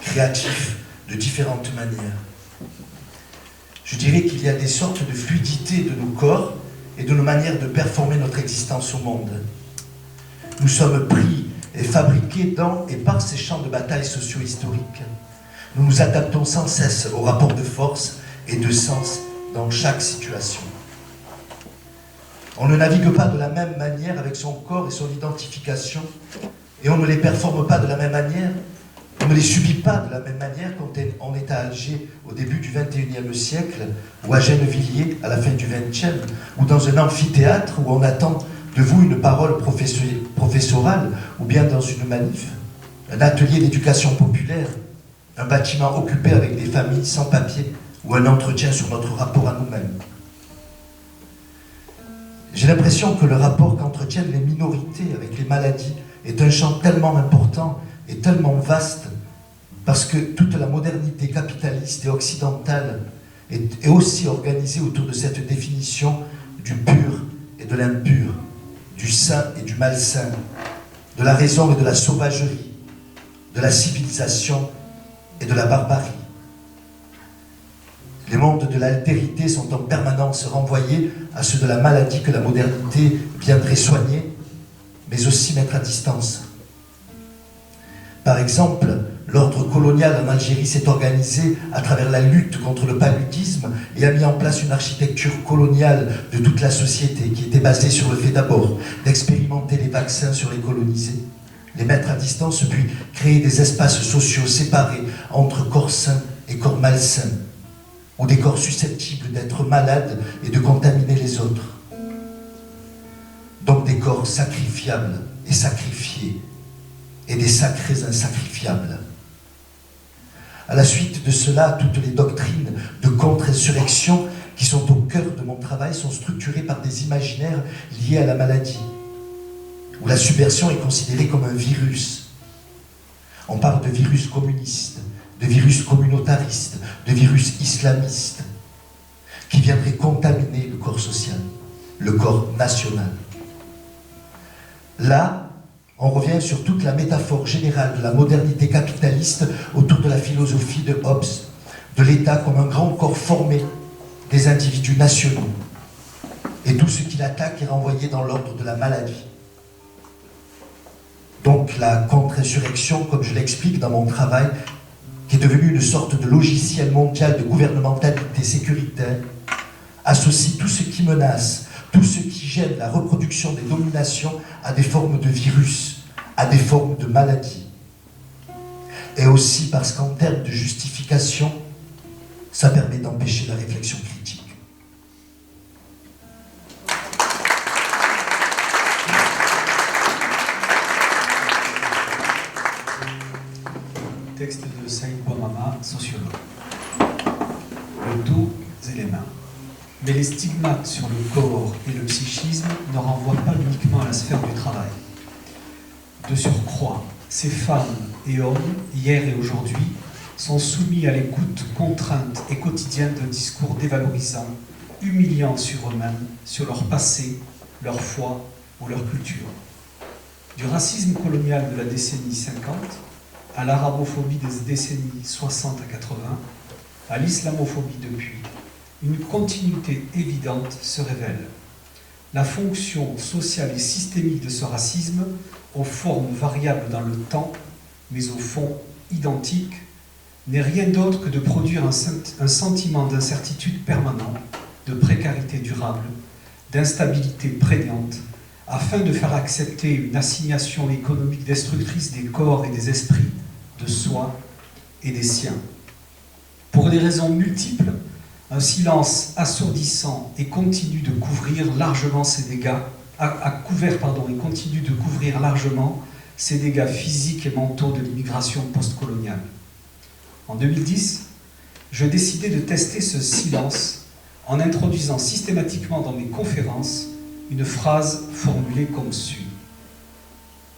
créatifs, de différentes manières. Je dirais qu'il y a des sortes de fluidité de nos corps et de nos manières de performer notre existence au monde. Nous sommes pris et fabriqués dans et par ces champs de bataille socio-historiques. Nous nous adaptons sans cesse aux rapports de force et de sens dans chaque situation. On ne navigue pas de la même manière avec son corps et son identification, et on ne les performe pas de la même manière, on ne les subit pas de la même manière quand on est à Alger au début du XXIe siècle, ou à Gennevilliers à la fin du XXe, ou dans un amphithéâtre où on attend de vous une parole professorale, ou bien dans une manif, un atelier d'éducation populaire, un bâtiment occupé avec des familles sans papier, ou un entretien sur notre rapport à nous-mêmes. J'ai l'impression que le rapport qu'entretiennent les minorités avec les maladies est un champ tellement important et tellement vaste, parce que toute la modernité capitaliste et occidentale est aussi organisée autour de cette définition du pur et de l'impur, du sain et du malsain, de la raison et de la sauvagerie, de la civilisation et de la barbarie. Les mondes de l'altérité sont en permanence renvoyés à ceux de la maladie que la modernité viendrait soigner, mais aussi mettre à distance. Par exemple, l'ordre colonial en Algérie s'est organisé à travers la lutte contre le paludisme et a mis en place une architecture coloniale de toute la société qui était basée sur le fait d'abord d'expérimenter les vaccins sur les colonisés, les mettre à distance, puis créer des espaces sociaux séparés entre corps sains et corps malsains, ou des corps susceptibles d'être malades et de contaminer les autres. Donc des corps sacrifiables et sacrifiés, et des sacrés insacrifiables. À la suite de cela, toutes les doctrines de contre-insurrection qui sont au cœur de mon travail sont structurées par des imaginaires liés à la maladie, où la subversion est considérée comme un virus. On parle de virus communiste, de virus communautariste, de virus islamiste, qui viendrait contaminer le corps social, le corps national. Là, on revient sur toute la métaphore générale de la modernité capitaliste autour de la philosophie de Hobbes, de l'État comme un grand corps formé des individus nationaux. Et tout ce qu'il attaque est renvoyé dans l'ordre de la maladie. Donc la contre-insurrection, comme je l'explique dans mon travail, qui est devenue une sorte de logiciel mondial de gouvernementalité sécuritaire, associe tout ce qui menace Tout ce qui gêne la reproduction des dominations a des formes de virus, a des formes de maladies. Et aussi parce qu'en termes de justification, ça permet d'empêcher la réflexion critique. Texte de Saïd Bouamama, sociologue. Le dos et les mains. Mais les stigmates sur le corps et le psychisme ne renvoient pas uniquement à la sphère du travail. De surcroît, ces femmes et hommes, hier et aujourd'hui, sont soumis à l'écoute contrainte et quotidienne d'un discours dévalorisant, humiliant sur eux-mêmes, sur leur passé, leur foi ou leur culture. Du racisme colonial de la décennie 50 à l'arabophobie des décennies 60 à 80, à l'islamophobie depuis, une continuité évidente se révèle. La fonction sociale et systémique de ce racisme, aux formes variables dans le temps, mais au fond identique, n'est rien d'autre que de produire un sentiment d'incertitude permanent, de précarité durable, d'instabilité prégnante, afin de faire accepter une assignation économique destructrice des corps et des esprits, de soi et des siens. Pour des raisons multiples, un silence assourdissant et continu de couvrir largement ces dégâts, et continue de couvrir largement ces dégâts physiques et mentaux de l'immigration postcoloniale. En 2010, je décidai de tester ce silence en introduisant systématiquement dans mes conférences une phrase formulée comme suit.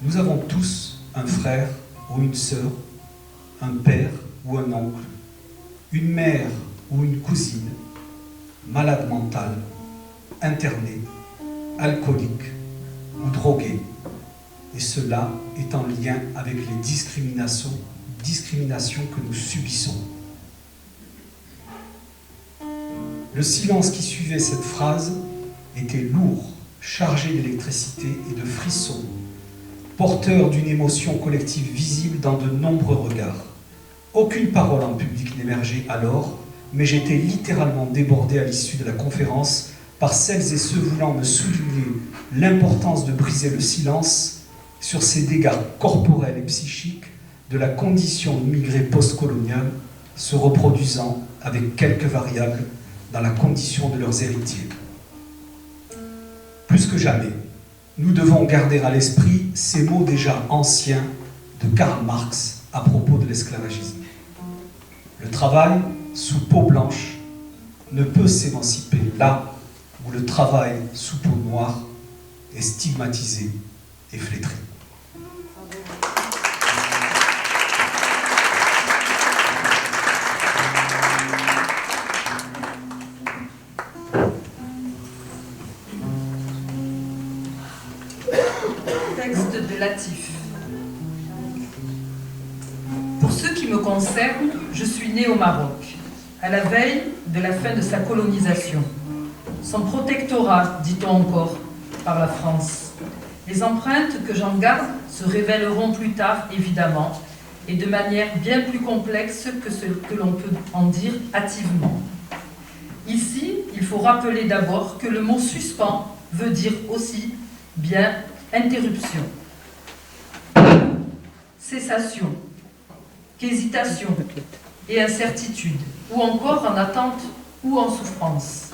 Nous avons tous un frère ou une sœur, un père ou un oncle, une mère ou une cousine, malade mental, interné, alcoolique ou drogué, et cela est en lien avec les discriminations que nous subissons. Le silence qui suivait cette phrase était lourd, chargé d'électricité et de frissons, porteur d'une émotion collective visible dans de nombreux regards. Aucune parole en public n'émergeait alors, mais j'étais littéralement débordé à l'issue de la conférence par celles et ceux voulant me souligner l'importance de briser le silence sur ces dégâts corporels et psychiques de la condition immigrée postcoloniale se reproduisant avec quelques variables dans la condition de leurs héritiers. Plus que jamais, nous devons garder à l'esprit ces mots déjà anciens de Karl Marx à propos de l'esclavagisme. Le travail sous peau blanche ne peut s'émanciper là où le travail sous peau noire est stigmatisé et flétri. Texte de Latif. Pour ce qui me concerne, je suis né au Maroc, à la veille de la fin de sa colonisation. Son protectorat, dit-on encore, par la France. Les empreintes que j'en garde se révéleront plus tard, évidemment, et de manière bien plus complexe que ce que l'on peut en dire hâtivement. Ici, il faut rappeler d'abord que le mot « suspens » veut dire aussi bien interruption, cessation, qu'hésitation et incertitude, ou encore en attente ou en souffrance,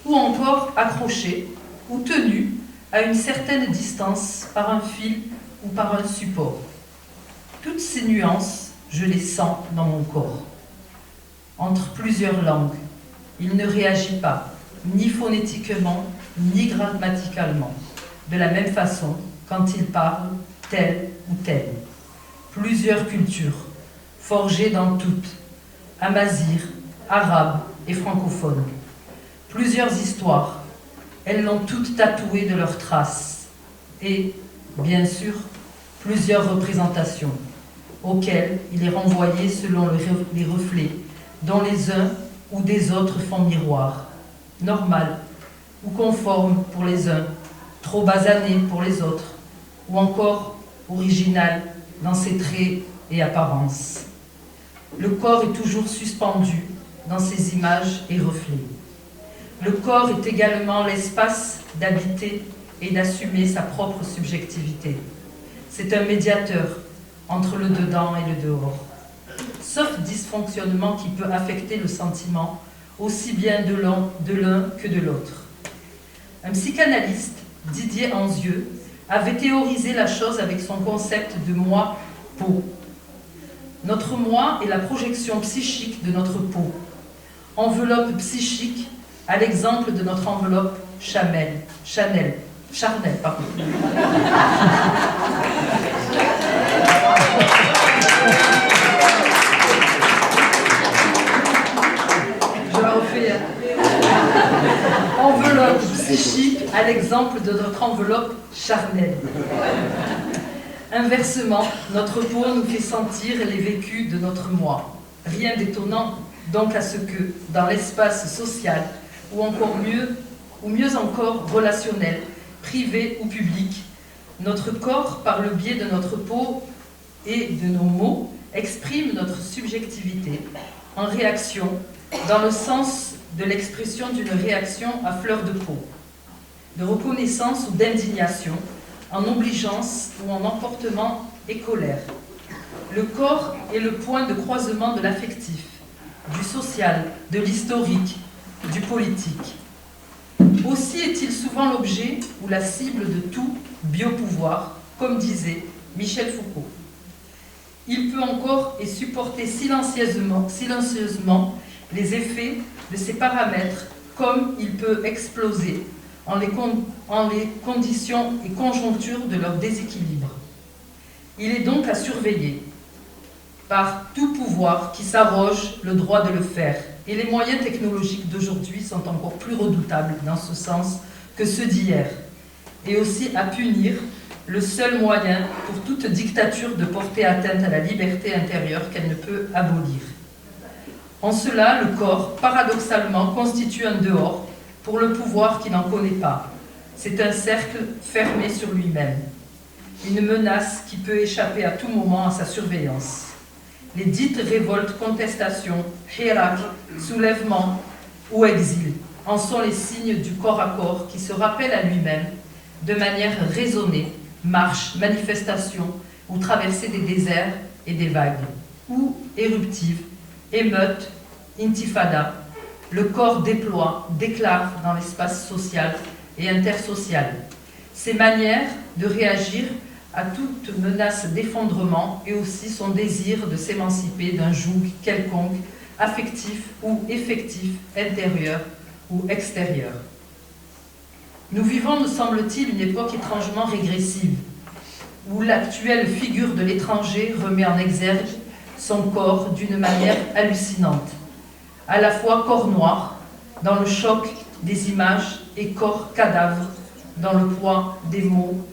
ou encore accroché ou tenu à une certaine distance par un fil ou par un support. Toutes ces nuances, je les sens dans mon corps. Entre plusieurs langues, il ne réagit pas, ni phonétiquement, ni grammaticalement, de la même façon quand il parle tel ou tel. Plusieurs cultures, forgées dans toutes, amazigh, arabes et francophones. Plusieurs histoires, elles l'ont toutes tatouée de leurs traces. Et, bien sûr, plusieurs représentations, auxquelles il est renvoyé selon les reflets, dont les uns ou des autres font miroir, normal ou conforme pour les uns, trop basané pour les autres, ou encore original dans ses traits et apparences. Le corps est toujours suspendu dans ses images et reflets. Le corps est également l'espace d'habiter et d'assumer sa propre subjectivité. C'est un médiateur entre le dedans et le dehors. Sauf dysfonctionnement qui peut affecter le sentiment aussi bien de l'un que de l'autre. Un psychanalyste, Didier Anzieux, avait théorisé la chose avec son concept de moi-peau. Notre moi est la projection psychique de notre peau. Enveloppe psychique à l'exemple de notre enveloppe Charnel, pardon. Je la refais. Enveloppe psychique à l'exemple de notre enveloppe charnelle. Inversement, notre peau nous fait sentir les vécus de notre moi. Rien d'étonnant donc à ce que, dans l'espace social, ou mieux encore relationnel, privé ou public, notre corps, par le biais de notre peau et de nos mots, exprime notre subjectivité en réaction, dans le sens de l'expression d'une réaction à fleur de peau, de reconnaissance ou d'indignation, en obligeance ou en emportement et colère. Le corps est le point de croisement de l'affectif, du social, de l'historique, du politique. Aussi est-il souvent l'objet ou la cible de tout biopouvoir, comme disait Michel Foucault. Il peut encore et supporter silencieusement les effets de ces paramètres, comme il peut exploser en les conditions et conjonctures de leur déséquilibre. Il est donc à surveiller par tout pouvoir qui s'arroge le droit de le faire. Et les moyens technologiques d'aujourd'hui sont encore plus redoutables dans ce sens que ceux d'hier. Et aussi à punir le seul moyen pour toute dictature de porter atteinte à la liberté intérieure qu'elle ne peut abolir. En cela, le corps, paradoxalement, constitue un dehors pour le pouvoir qui n'en connaît pas. C'est un cercle fermé sur lui-même, une menace qui peut échapper à tout moment à sa surveillance. Les dites révoltes, contestations, hirak, soulèvements ou exil en sont les signes du corps à corps qui se rappelle à lui-même de manière raisonnée, marche, manifestation ou traversée des déserts et des vagues, ou éruptive, émeute, intifada. Le corps déclare dans l'espace social et intersocial ses manières de réagir à toute menace d'effondrement et aussi son désir de s'émanciper d'un joug quelconque, affectif ou effectif, intérieur ou extérieur. Nous vivons, nous semble-t-il, une époque étrangement régressive, où l'actuelle figure de l'étranger remet en exergue son corps d'une manière hallucinante, à la fois corps noir, dans le choc des images, et corps cadavre, dans le poids des mots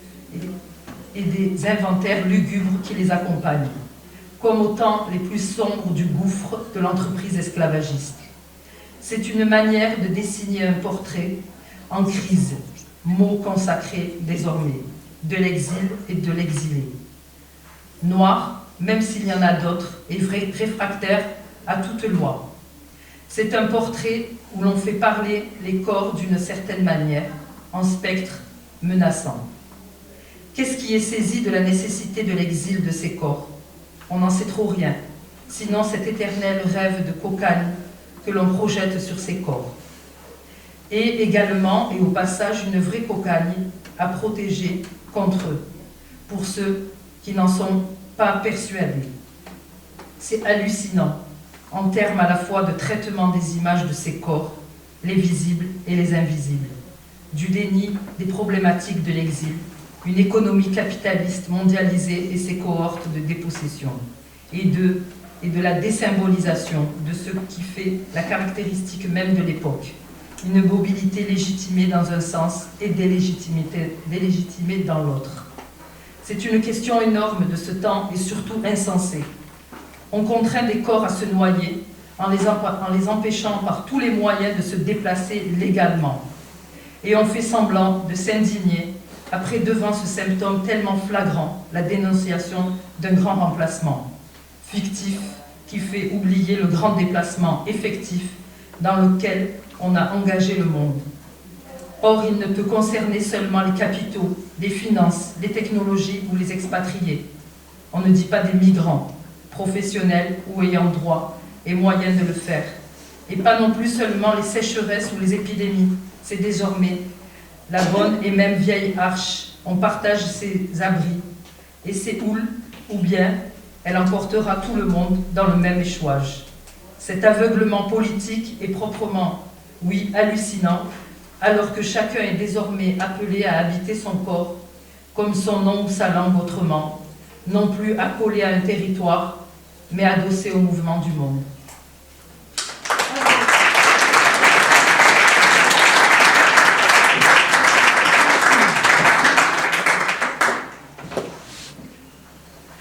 et des inventaires lugubres qui les accompagnent, comme au temps les plus sombres du gouffre de l'entreprise esclavagiste. C'est une manière de dessiner un portrait en crise, mot consacré désormais, de l'exil et de l'exilé. Noir, même s'il y en a d'autres, et réfractaire à toute loi. C'est un portrait où l'on fait parler les corps d'une certaine manière, en spectre menaçant. Qu'est-ce qui est saisi de la nécessité de l'exil de ces corps? On n'en sait trop rien, sinon cet éternel rêve de cocagne que l'on projette sur ces corps. Et également, et au passage, une vraie cocagne à protéger contre eux, pour ceux qui n'en sont pas persuadés. C'est hallucinant, en termes à la fois de traitement des images de ces corps, les visibles et les invisibles, du déni des problématiques de l'exil, une économie capitaliste mondialisée et ses cohortes de dépossession, et de la désymbolisation de ce qui fait la caractéristique même de l'époque, une mobilité légitimée dans un sens et délégitimée dans l'autre. C'est une question énorme de ce temps et surtout insensée. On contraint des corps à se noyer en les empêchant par tous les moyens de se déplacer légalement. Et on fait semblant de s'indigner après devant ce symptôme tellement flagrant, la dénonciation d'un grand remplacement fictif qui fait oublier le grand déplacement effectif dans lequel on a engagé le monde. Or, il ne peut concerner seulement les capitaux, les finances, les technologies ou les expatriés. On ne dit pas des migrants, professionnels ou ayant droit et moyens de le faire. Et pas non plus seulement les sécheresses ou les épidémies. C'est désormais la bonne et même vieille arche. On partage ses abris et ses houles, ou bien elle emportera tout le monde dans le même échouage. Cet aveuglement politique est proprement, oui, hallucinant, alors que chacun est désormais appelé à habiter son corps, comme son nom ou sa langue autrement, non plus accolé à un territoire, mais adossé au mouvement du monde.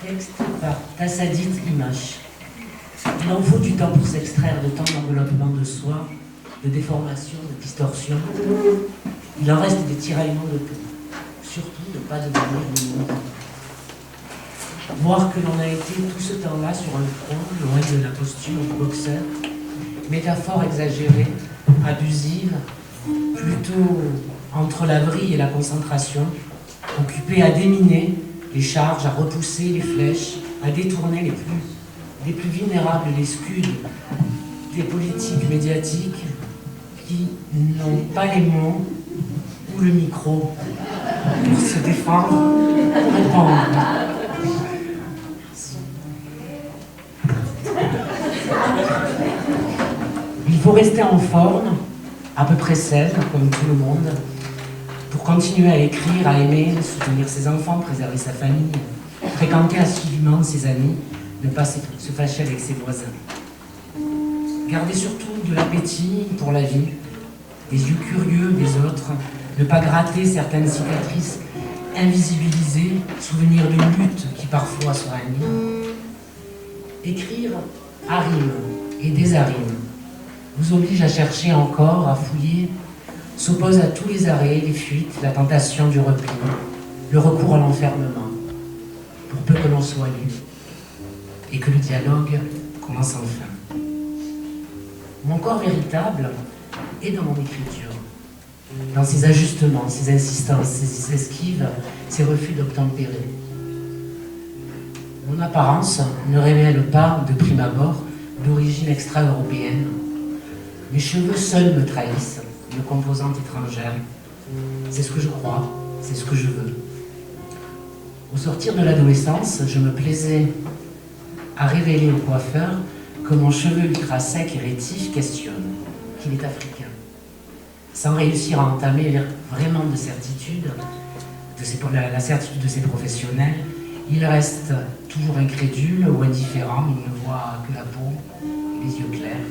Texte par Tassadit Image. Il en faut du temps pour s'extraire de tant d'enveloppement de soi, de déformation, de distorsion. Il en reste des tiraillements de peau. Surtout ne pas devenir le monde. Voir que l'on a été tout ce temps-là sur un front, loin de la posture du boxeur, métaphore exagérée, abusive, plutôt entre la vrille et la concentration, occupé à déminer les charges, à repousser les flèches, à détourner les plus vulnérables des scuds des politiques médiatiques qui n'ont pas les mots ou le micro pour se défendre, pour répondre. Il faut rester en forme, à peu près saine, comme tout le monde, pour continuer à écrire, à aimer, soutenir ses enfants, préserver sa famille, fréquenter assidûment ses amis, ne pas se fâcher avec ses voisins. Garder surtout de l'appétit pour la vie, des yeux curieux des autres, ne pas gratter certaines cicatrices invisibilisées, souvenir de luttes qui parfois se raniment. Écrire à rime et désarime vous oblige à chercher encore, à fouiller, s'oppose à tous les arrêts, les fuites, la tentation du repli, le recours à l'enfermement, pour peu que l'on soit lu et que le dialogue commence enfin. Mon corps véritable est dans mon écriture, dans ses ajustements, ses insistances, ses esquives, ses refus d'obtempérer. Mon apparence ne révèle pas, de prime abord, d'origine extra-européenne. Mes cheveux seuls me trahissent, une composante étrangère. C'est ce que je crois, c'est ce que je veux. Au sortir de l'adolescence, je me plaisais à révéler au coiffeur que mon cheveu ultra sec et rétif questionne, qu'il est africain. Sans réussir à entamer vraiment de certitude, la certitude de ses professionnels, il reste toujours incrédule ou indifférent, il ne voit que la peau et les yeux clairs.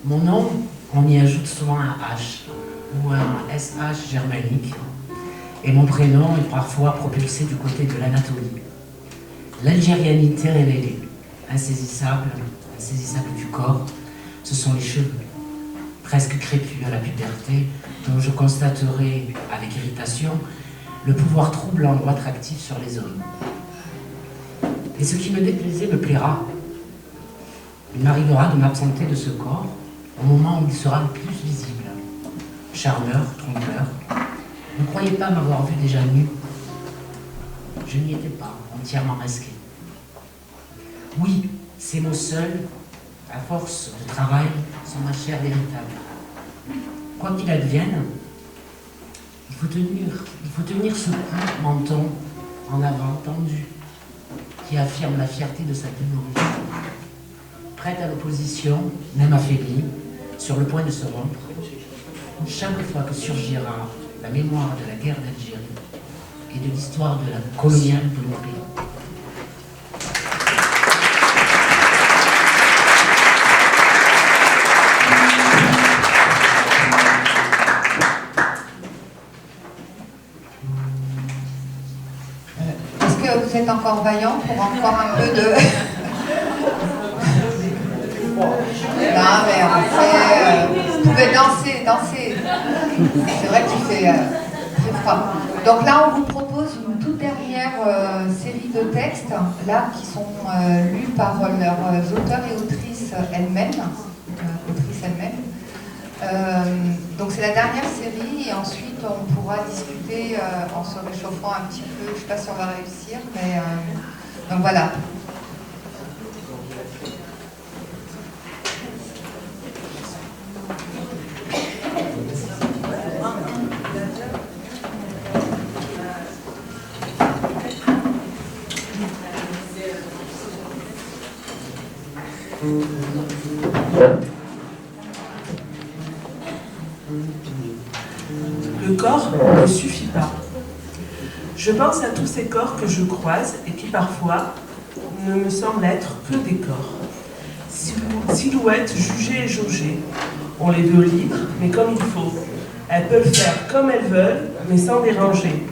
Mon nom, on y ajoute souvent un H ou un SH germanique, et mon prénom est parfois propulsé du côté de l'Anatolie. L'algérianité révélée, insaisissable du corps, ce sont les cheveux, presque crépus à la puberté, dont je constaterai avec irritation le pouvoir troublant ou attractif sur les hommes. Et ce qui me déplaisait me plaira. Il m'arrivera de m'absenter de ce corps au moment où il sera le plus visible. Charmeur, trompeur, ne croyez pas m'avoir vu déjà nu. Je n'y étais pas, entièrement masqué. Oui, ces mots seuls, à force de travail, sont ma chair véritable. Quoi qu'il advienne, il faut tenir ce coup menton en avant, tendu, qui affirme la fierté de sa théorie. Prête à l'opposition, même affaiblie, sur le point de se rompre, chaque fois que surgira la mémoire de la guerre d'Algérie et de l'histoire de la coloniale de mon pays. Est-ce que vous êtes encore vaillant pour encore un peu de... Non, mais en fait, vous pouvez danser. C'est vrai qu'il fait très froid. Donc là, on vous propose une toute dernière série de textes, là, qui sont lus par leurs auteurs et autrices elles-mêmes. Donc c'est la dernière série et ensuite on pourra discuter en se réchauffant un petit peu. Je ne sais pas si on va réussir, mais donc voilà. Le corps ne suffit pas. Je pense à tous ces corps que je croise et qui parfois ne me semblent être que des corps. Silhouettes jugées et jaugées. On les veut libres, mais comme il faut. Elles peuvent faire comme elles veulent, mais sans déranger.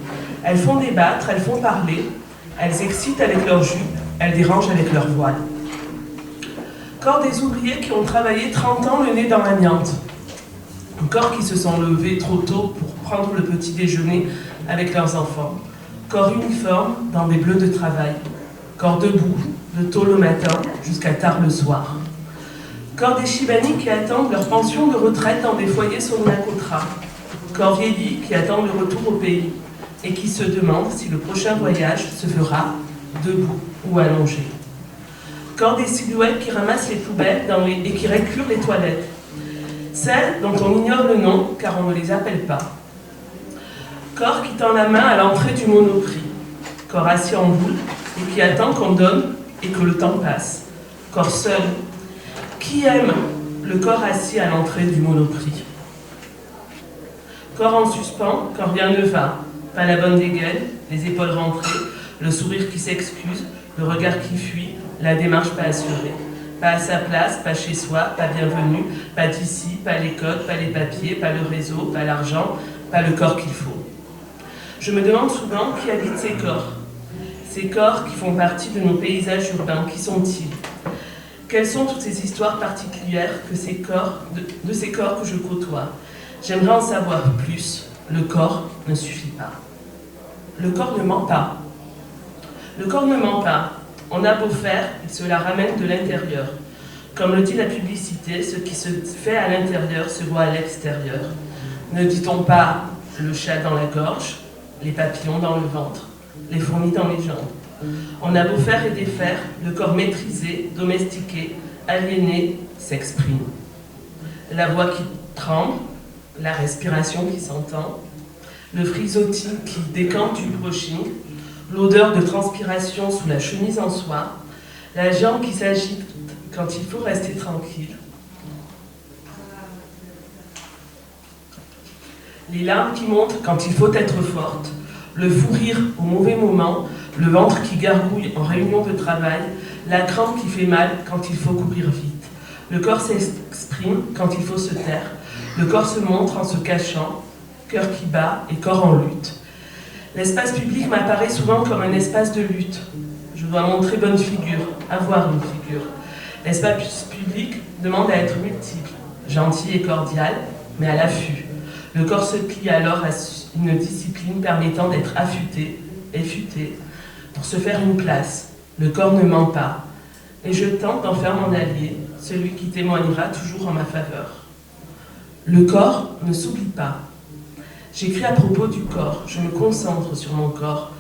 Elles font débattre, elles font parler. Elles excitent avec leurs jupes, elles dérangent avec leur voile. Corps des ouvriers qui ont travaillé 30 ans le nez dans l'amiante. Corps qui se sont levés trop tôt pour prendre le petit déjeuner avec leurs enfants. Corps uniforme dans des bleus de travail. Corps debout, de tôt le matin jusqu'à tard le soir. Corps des Chibani qui attendent leur pension de retraite dans des foyers Sonia-Cotra. Corps vieillis qui attendent le retour au pays et qui se demandent si le prochain voyage se fera debout ou allongé. Corps des silhouettes qui ramassent les poubelles et qui récurent les toilettes. Celles dont on ignore le nom car on ne les appelle pas. Corps qui tend la main à l'entrée du Monoprix. Corps assis en boule et qui attend qu'on donne et que le temps passe. Corps seul. Qui aime le corps assis à l'entrée du Monoprix? Corps en suspens quand rien ne va. Pas la bonne dégaine, les épaules rentrées, le sourire qui s'excuse, le regard qui fuit, la démarche pas assurée. Pas à sa place, pas chez soi, pas bienvenue, pas d'ici, pas les codes, pas les papiers, pas le réseau, pas l'argent, pas le corps qu'il faut. Je me demande souvent qui habite ces corps. Ces corps qui font partie de nos paysages urbains, qui sont-ils? Quelles sont toutes ces histoires particulières que de ces corps que je côtoie? J'aimerais en savoir plus. Le corps ne suffit pas. Le corps ne ment pas. Le corps ne ment pas. On a beau faire, il se la ramène de l'intérieur. Comme le dit la publicité, ce qui se fait à l'intérieur se voit à l'extérieur. Ne dit-on pas le chat dans la gorge, les papillons dans le ventre, les fourmis dans les jambes? On a beau faire et défaire, le corps maîtrisé, domestiqué, aliéné, s'exprime. La voix qui tremble, la respiration qui s'entend, le frisottis qui décante du brushing, l'odeur de transpiration sous la chemise en soie, la jambe qui s'agite quand il faut rester tranquille, les larmes qui montent quand il faut être forte, le fou rire au mauvais moment, le ventre qui gargouille en réunion de travail, la crampe qui fait mal quand il faut courir vite. Le corps s'exprime quand il faut se taire, le corps se montre en se cachant, cœur qui bat et corps en lutte. L'espace public m'apparaît souvent comme un espace de lutte. Je dois montrer bonne figure, avoir une figure. L'espace public demande à être multiple, gentil et cordial, mais à l'affût. Le corps se plie alors à une discipline permettant d'être affûté et futé pour se faire une place. Le corps ne ment pas. Et je tente d'en faire mon allié, celui qui témoignera toujours en ma faveur. Le corps ne s'oublie pas. J'écris à propos du corps, je me concentre sur mon corps.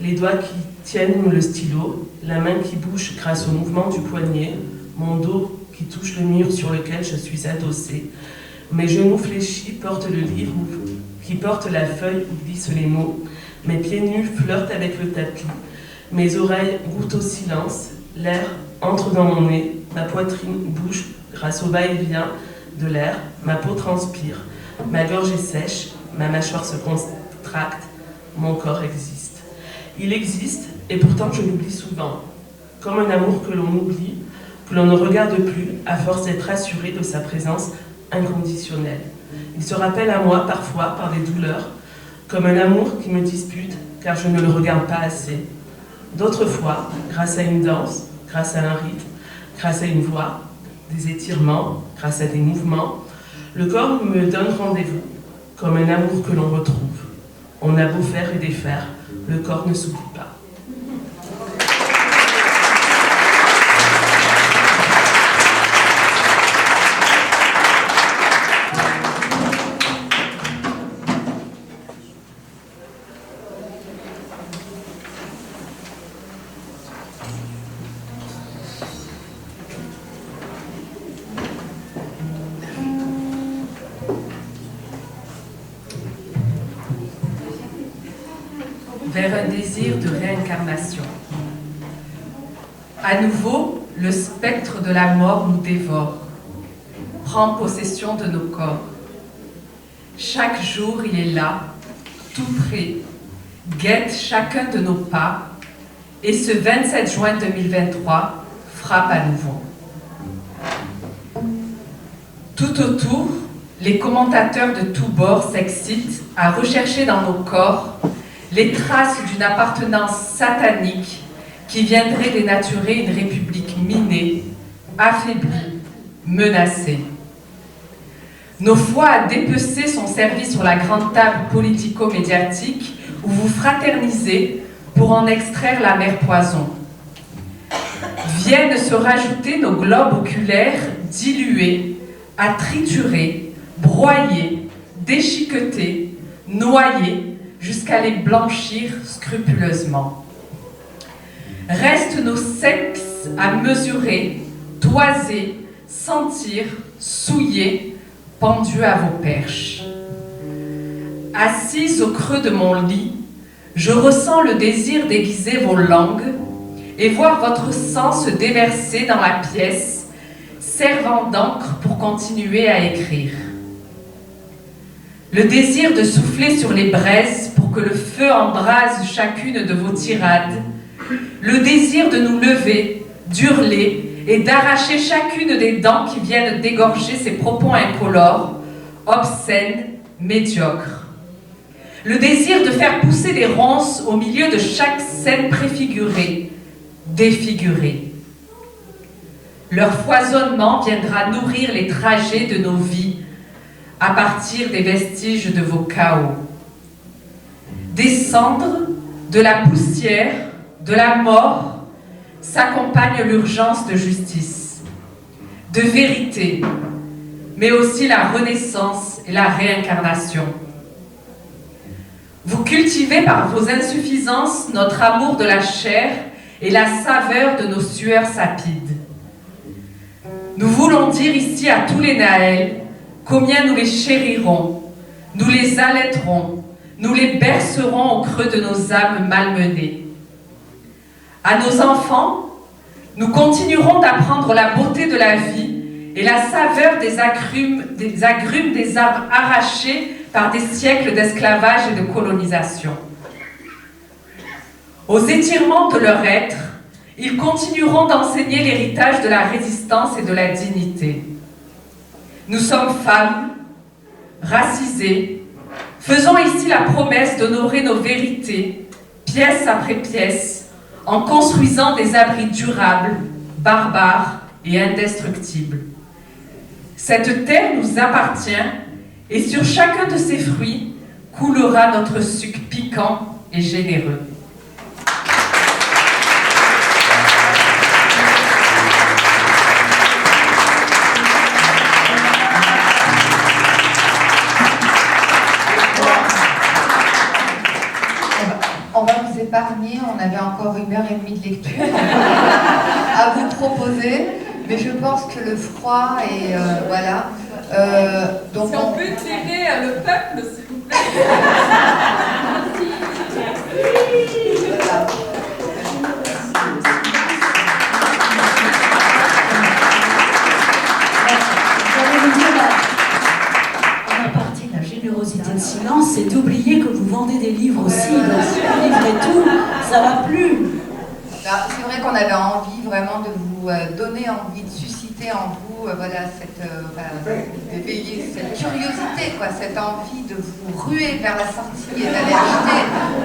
Les doigts qui tiennent le stylo, la main qui bouge grâce au mouvement du poignet, mon dos qui touche le mur sur lequel je suis adossée. Mes genoux fléchis portent le livre qui porte la feuille où glissent les mots. Mes pieds nus flirtent avec le tapis. Mes oreilles goûtent au silence. L'air entre dans mon nez. Ma poitrine bouge grâce au va-et-vient de l'air. Ma peau transpire. Ma gorge est sèche. Ma mâchoire se contracte. Mon corps existe. Il existe et pourtant je l'oublie souvent. Comme un amour que l'on oublie, que l'on ne regarde plus à force d'être assuré de sa présence inconditionnelle. Il se rappelle à moi parfois par des douleurs, comme un amour qui me dispute car je ne le regarde pas assez. D'autres fois, grâce à une danse, grâce à un rythme, grâce à une voix, des étirements, grâce à des mouvements, le corps me donne rendez-vous, comme un amour que l'on retrouve. On a beau faire et défaire, le corps ne s'oublie pas. vers un désir de réincarnation. À nouveau, le spectre de la mort nous dévore, prend possession de nos corps. Chaque jour, il est là, tout près, guette chacun de nos pas, et ce 27 juin 2023 frappe à nouveau. Tout autour, les commentateurs de tous bords s'excitent à rechercher dans nos corps les traces d'une appartenance satanique qui viendrait dénaturer une république minée, affaiblie, menacée. Nos foi à dépecer sont servis sur la grande table politico-médiatique où vous fraternisez pour en extraire l'amer poison. Viennent se rajouter nos globes oculaires dilués, à triturer, broyer, déchiqueter, noyer, jusqu'à les blanchir scrupuleusement. Restent nos sexes à mesurer, toiser, sentir, souiller, pendus à vos perches. Assise au creux de mon lit, je ressens le désir d'aiguiser vos langues et voir votre sang se déverser dans la pièce, servant d'encre pour continuer à écrire. Le désir de souffler sur les braises pour que le feu embrase chacune de vos tirades, le désir de nous lever, d'hurler et d'arracher chacune des dents qui viennent d'égorger ces propos incolores, obscènes, médiocres. Le désir de faire pousser des ronces au milieu de chaque scène préfigurée, défigurée. Leur foisonnement viendra nourrir les trajets de nos vies à partir des vestiges de vos chaos. Des cendres, de la poussière, de la mort s'accompagne l'urgence de justice, de vérité, mais aussi la renaissance et la réincarnation. Vous cultivez par vos insuffisances notre amour de la chair et la saveur de nos sueurs sapides. Nous voulons dire ici à tous les Naël combien nous les chérirons, nous les allaiterons, nous les bercerons au creux de nos âmes malmenées. À nos enfants, nous continuerons d'apprendre la beauté de la vie et la saveur des agrumes des arbres arrachés par des siècles d'esclavage et de colonisation. Aux étirements de leur être, ils continueront d'enseigner l'héritage de la résistance et de la dignité. Nous sommes femmes, racisées, faisons ici la promesse d'honorer nos vérités, pièce après pièce, en construisant des abris durables, barbares et indestructibles. Cette terre nous appartient et sur chacun de ses fruits coulera notre suc piquant et généreux. On va vous épargner, on avait encore 1h30 de lecture à vous proposer, mais je pense que le froid et voilà. Donc si on peut éclairer le peuple, s'il vous plaît. Voilà. De silence, c'est d'oublier que vous vendez des livres aussi. Donc si vous livrez tout, ça va plus. C'est vrai qu'on avait envie vraiment de vous donner envie, de susciter en vous voilà, d'éveiller cette curiosité, quoi, cette envie de vous ruer vers la sortie et d'aller acheter,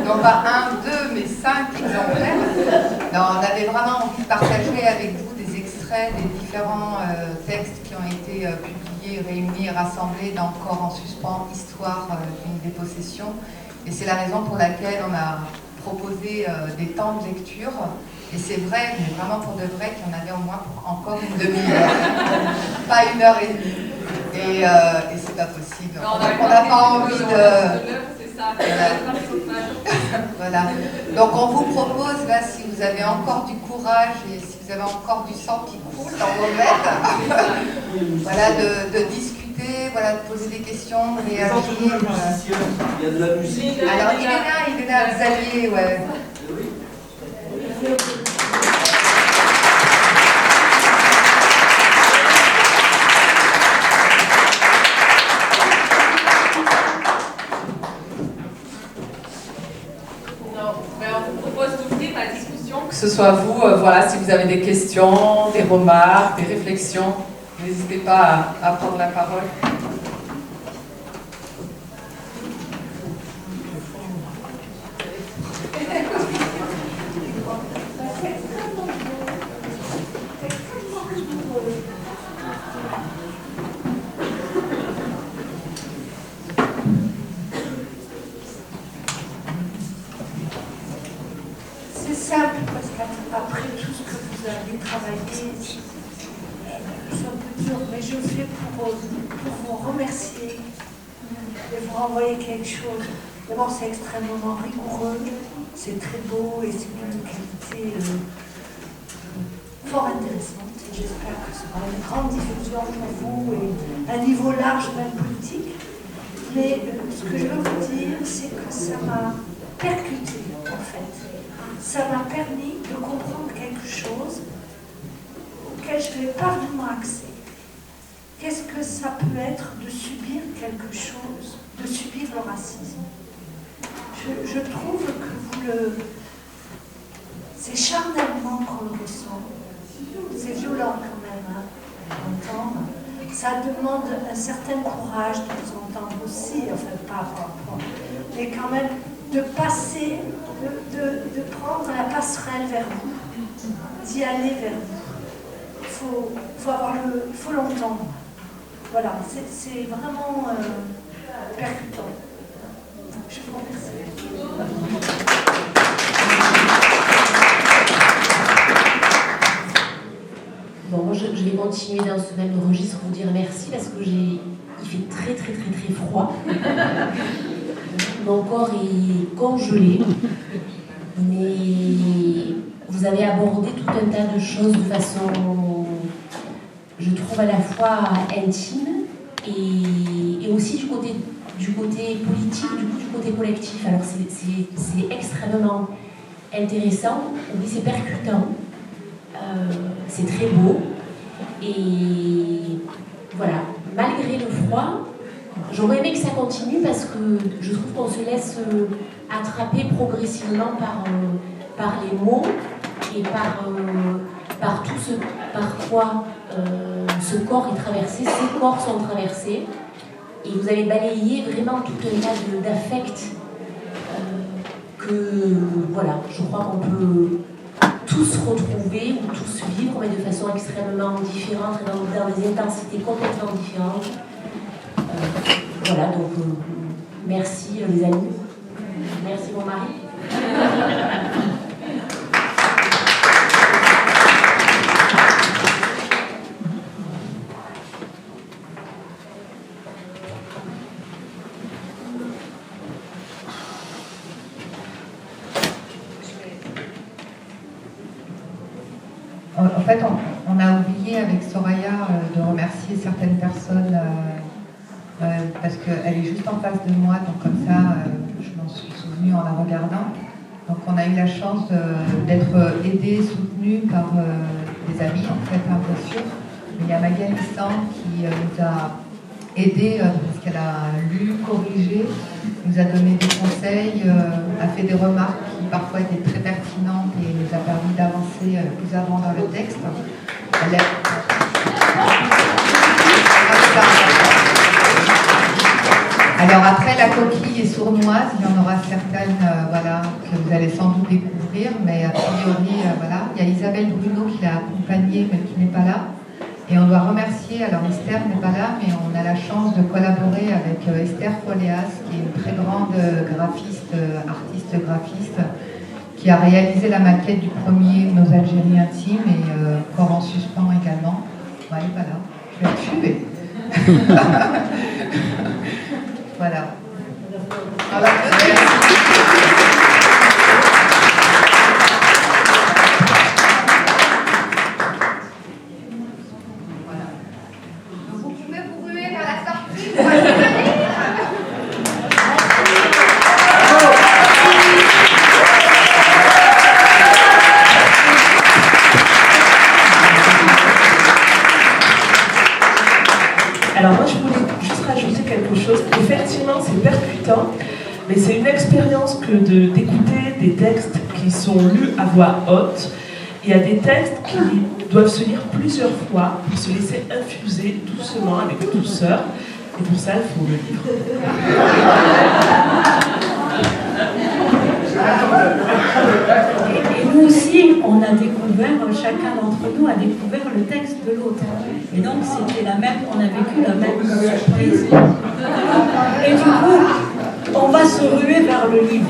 non pas 1, 2, mais 5 exemplaires. Alors, on avait vraiment envie de partager avec vous des extraits des différents textes qui ont été publiés, réunis et rassemblés dans Corps en suspens, histoire d'une dépossession. Et c'est la raison pour laquelle on a proposé des temps de lecture. Et c'est vrai, mais vraiment pour de vrai, qu'il y en avait au moins pour encore une demi-heure, pas 1h30. Et c'est pas possible. On n'a pas envie de... Voilà. Donc on vous propose, là, si vous avez encore du courage et si vous avez encore du sang qui coule dans vos veines, voilà, de discuter, voilà, de poser des questions, de réagir. Il y a de la musique. Alors il est là, donner à Xavier, ouais. Que ce soit vous, voilà, si vous avez des questions, des remarques, des réflexions, n'hésitez pas à prendre la parole. C'est simple parce qu'après tout ce que vous avez travaillé, c'est un peu dur, mais je fais pour vous remercier et vous renvoyer quelque chose. D'abord, c'est extrêmement rigoureux, c'est très beau et c'est d'une qualité fort intéressante. Et j'espère que ce sera une grande diffusion pour vous et un niveau large, même politique. Mais ce que je veux vous dire, c'est que ça m'a percuté, en fait. Ça m'a permis de comprendre quelque chose auquel je n'avais pas vraiment accès. Qu'est-ce que ça peut être de subir quelque chose, de subir le racisme? Je trouve que c'est charnellement qu'on le ressent. C'est violent quand même, hein, à entendre. Ça demande un certain courage de vous entendre aussi, enfin pas, mais quand même de passer, de prendre la passerelle vers vous, d'y aller vers vous. Il faut l'entendre. Voilà, c'est vraiment percutant. Je vous remercie. Bon, moi je vais continuer dans ce même registre pour vous dire merci parce que il fait très très très très froid. Mon corps est congelé, mais vous avez abordé tout un tas de choses de façon, je trouve, à la fois intime et aussi du côté politique, du côté collectif. Alors c'est extrêmement intéressant, oui, c'est percutant, c'est très beau, et voilà, malgré le froid, j'aurais aimé que ça continue parce que je trouve qu'on se laisse attraper progressivement par les mots et par tout ce par quoi ce corps est traversé, ces corps sont traversés. Et vous avez balayé vraiment tout un tas d'affects que, voilà, je crois qu'on peut tous retrouver ou tous vivre, mais de façon extrêmement différente, dans des intensités complètement différentes. Voilà, donc merci les amis, merci mon mari. En fait, on a oublié avec Soraya de remercier certaines personnes parce qu'elle est juste en face de moi, donc comme ça, je m'en suis souvenue en la regardant. Donc on a eu la chance d'être aidés, soutenus par des amis, en fait, hein, bien sûr. Mais il y a Magali Lissan qui nous a aidés parce qu'elle a lu, corrigé, nous a donné des conseils, a fait des remarques qui parfois étaient très pertinentes et nous a permis d'avancer plus avant dans le texte. Alors après, la coquille est sournoise, il y en aura certaines voilà, que vous allez sans doute découvrir, mais a priori, voilà. Il y a Isabelle Bruno qui l'a accompagnée, mais qui n'est pas là. Et on doit remercier, alors Esther n'est pas là, mais on a la chance de collaborer avec Esther Foléas, qui est une très grande graphiste, artiste graphiste, qui a réalisé la maquette du premier Nos Algéries intimes et Corps en suspens également. Ouais, elle n'est pas là, je vais la tuer. Voilà. Alors, vous pouvez vous ruer vers la sortie. expérience que d'écouter des textes qui sont lus à voix haute. Il y a des textes qui doivent se lire plusieurs fois pour se laisser infuser doucement, avec douceur. Et pour ça, il faut le livre. Et nous aussi, on a découvert, chacun d'entre nous a découvert le texte de l'autre. Et donc, c'était on a vécu la même surprise. Et du coup, on va se ruer vers le livre.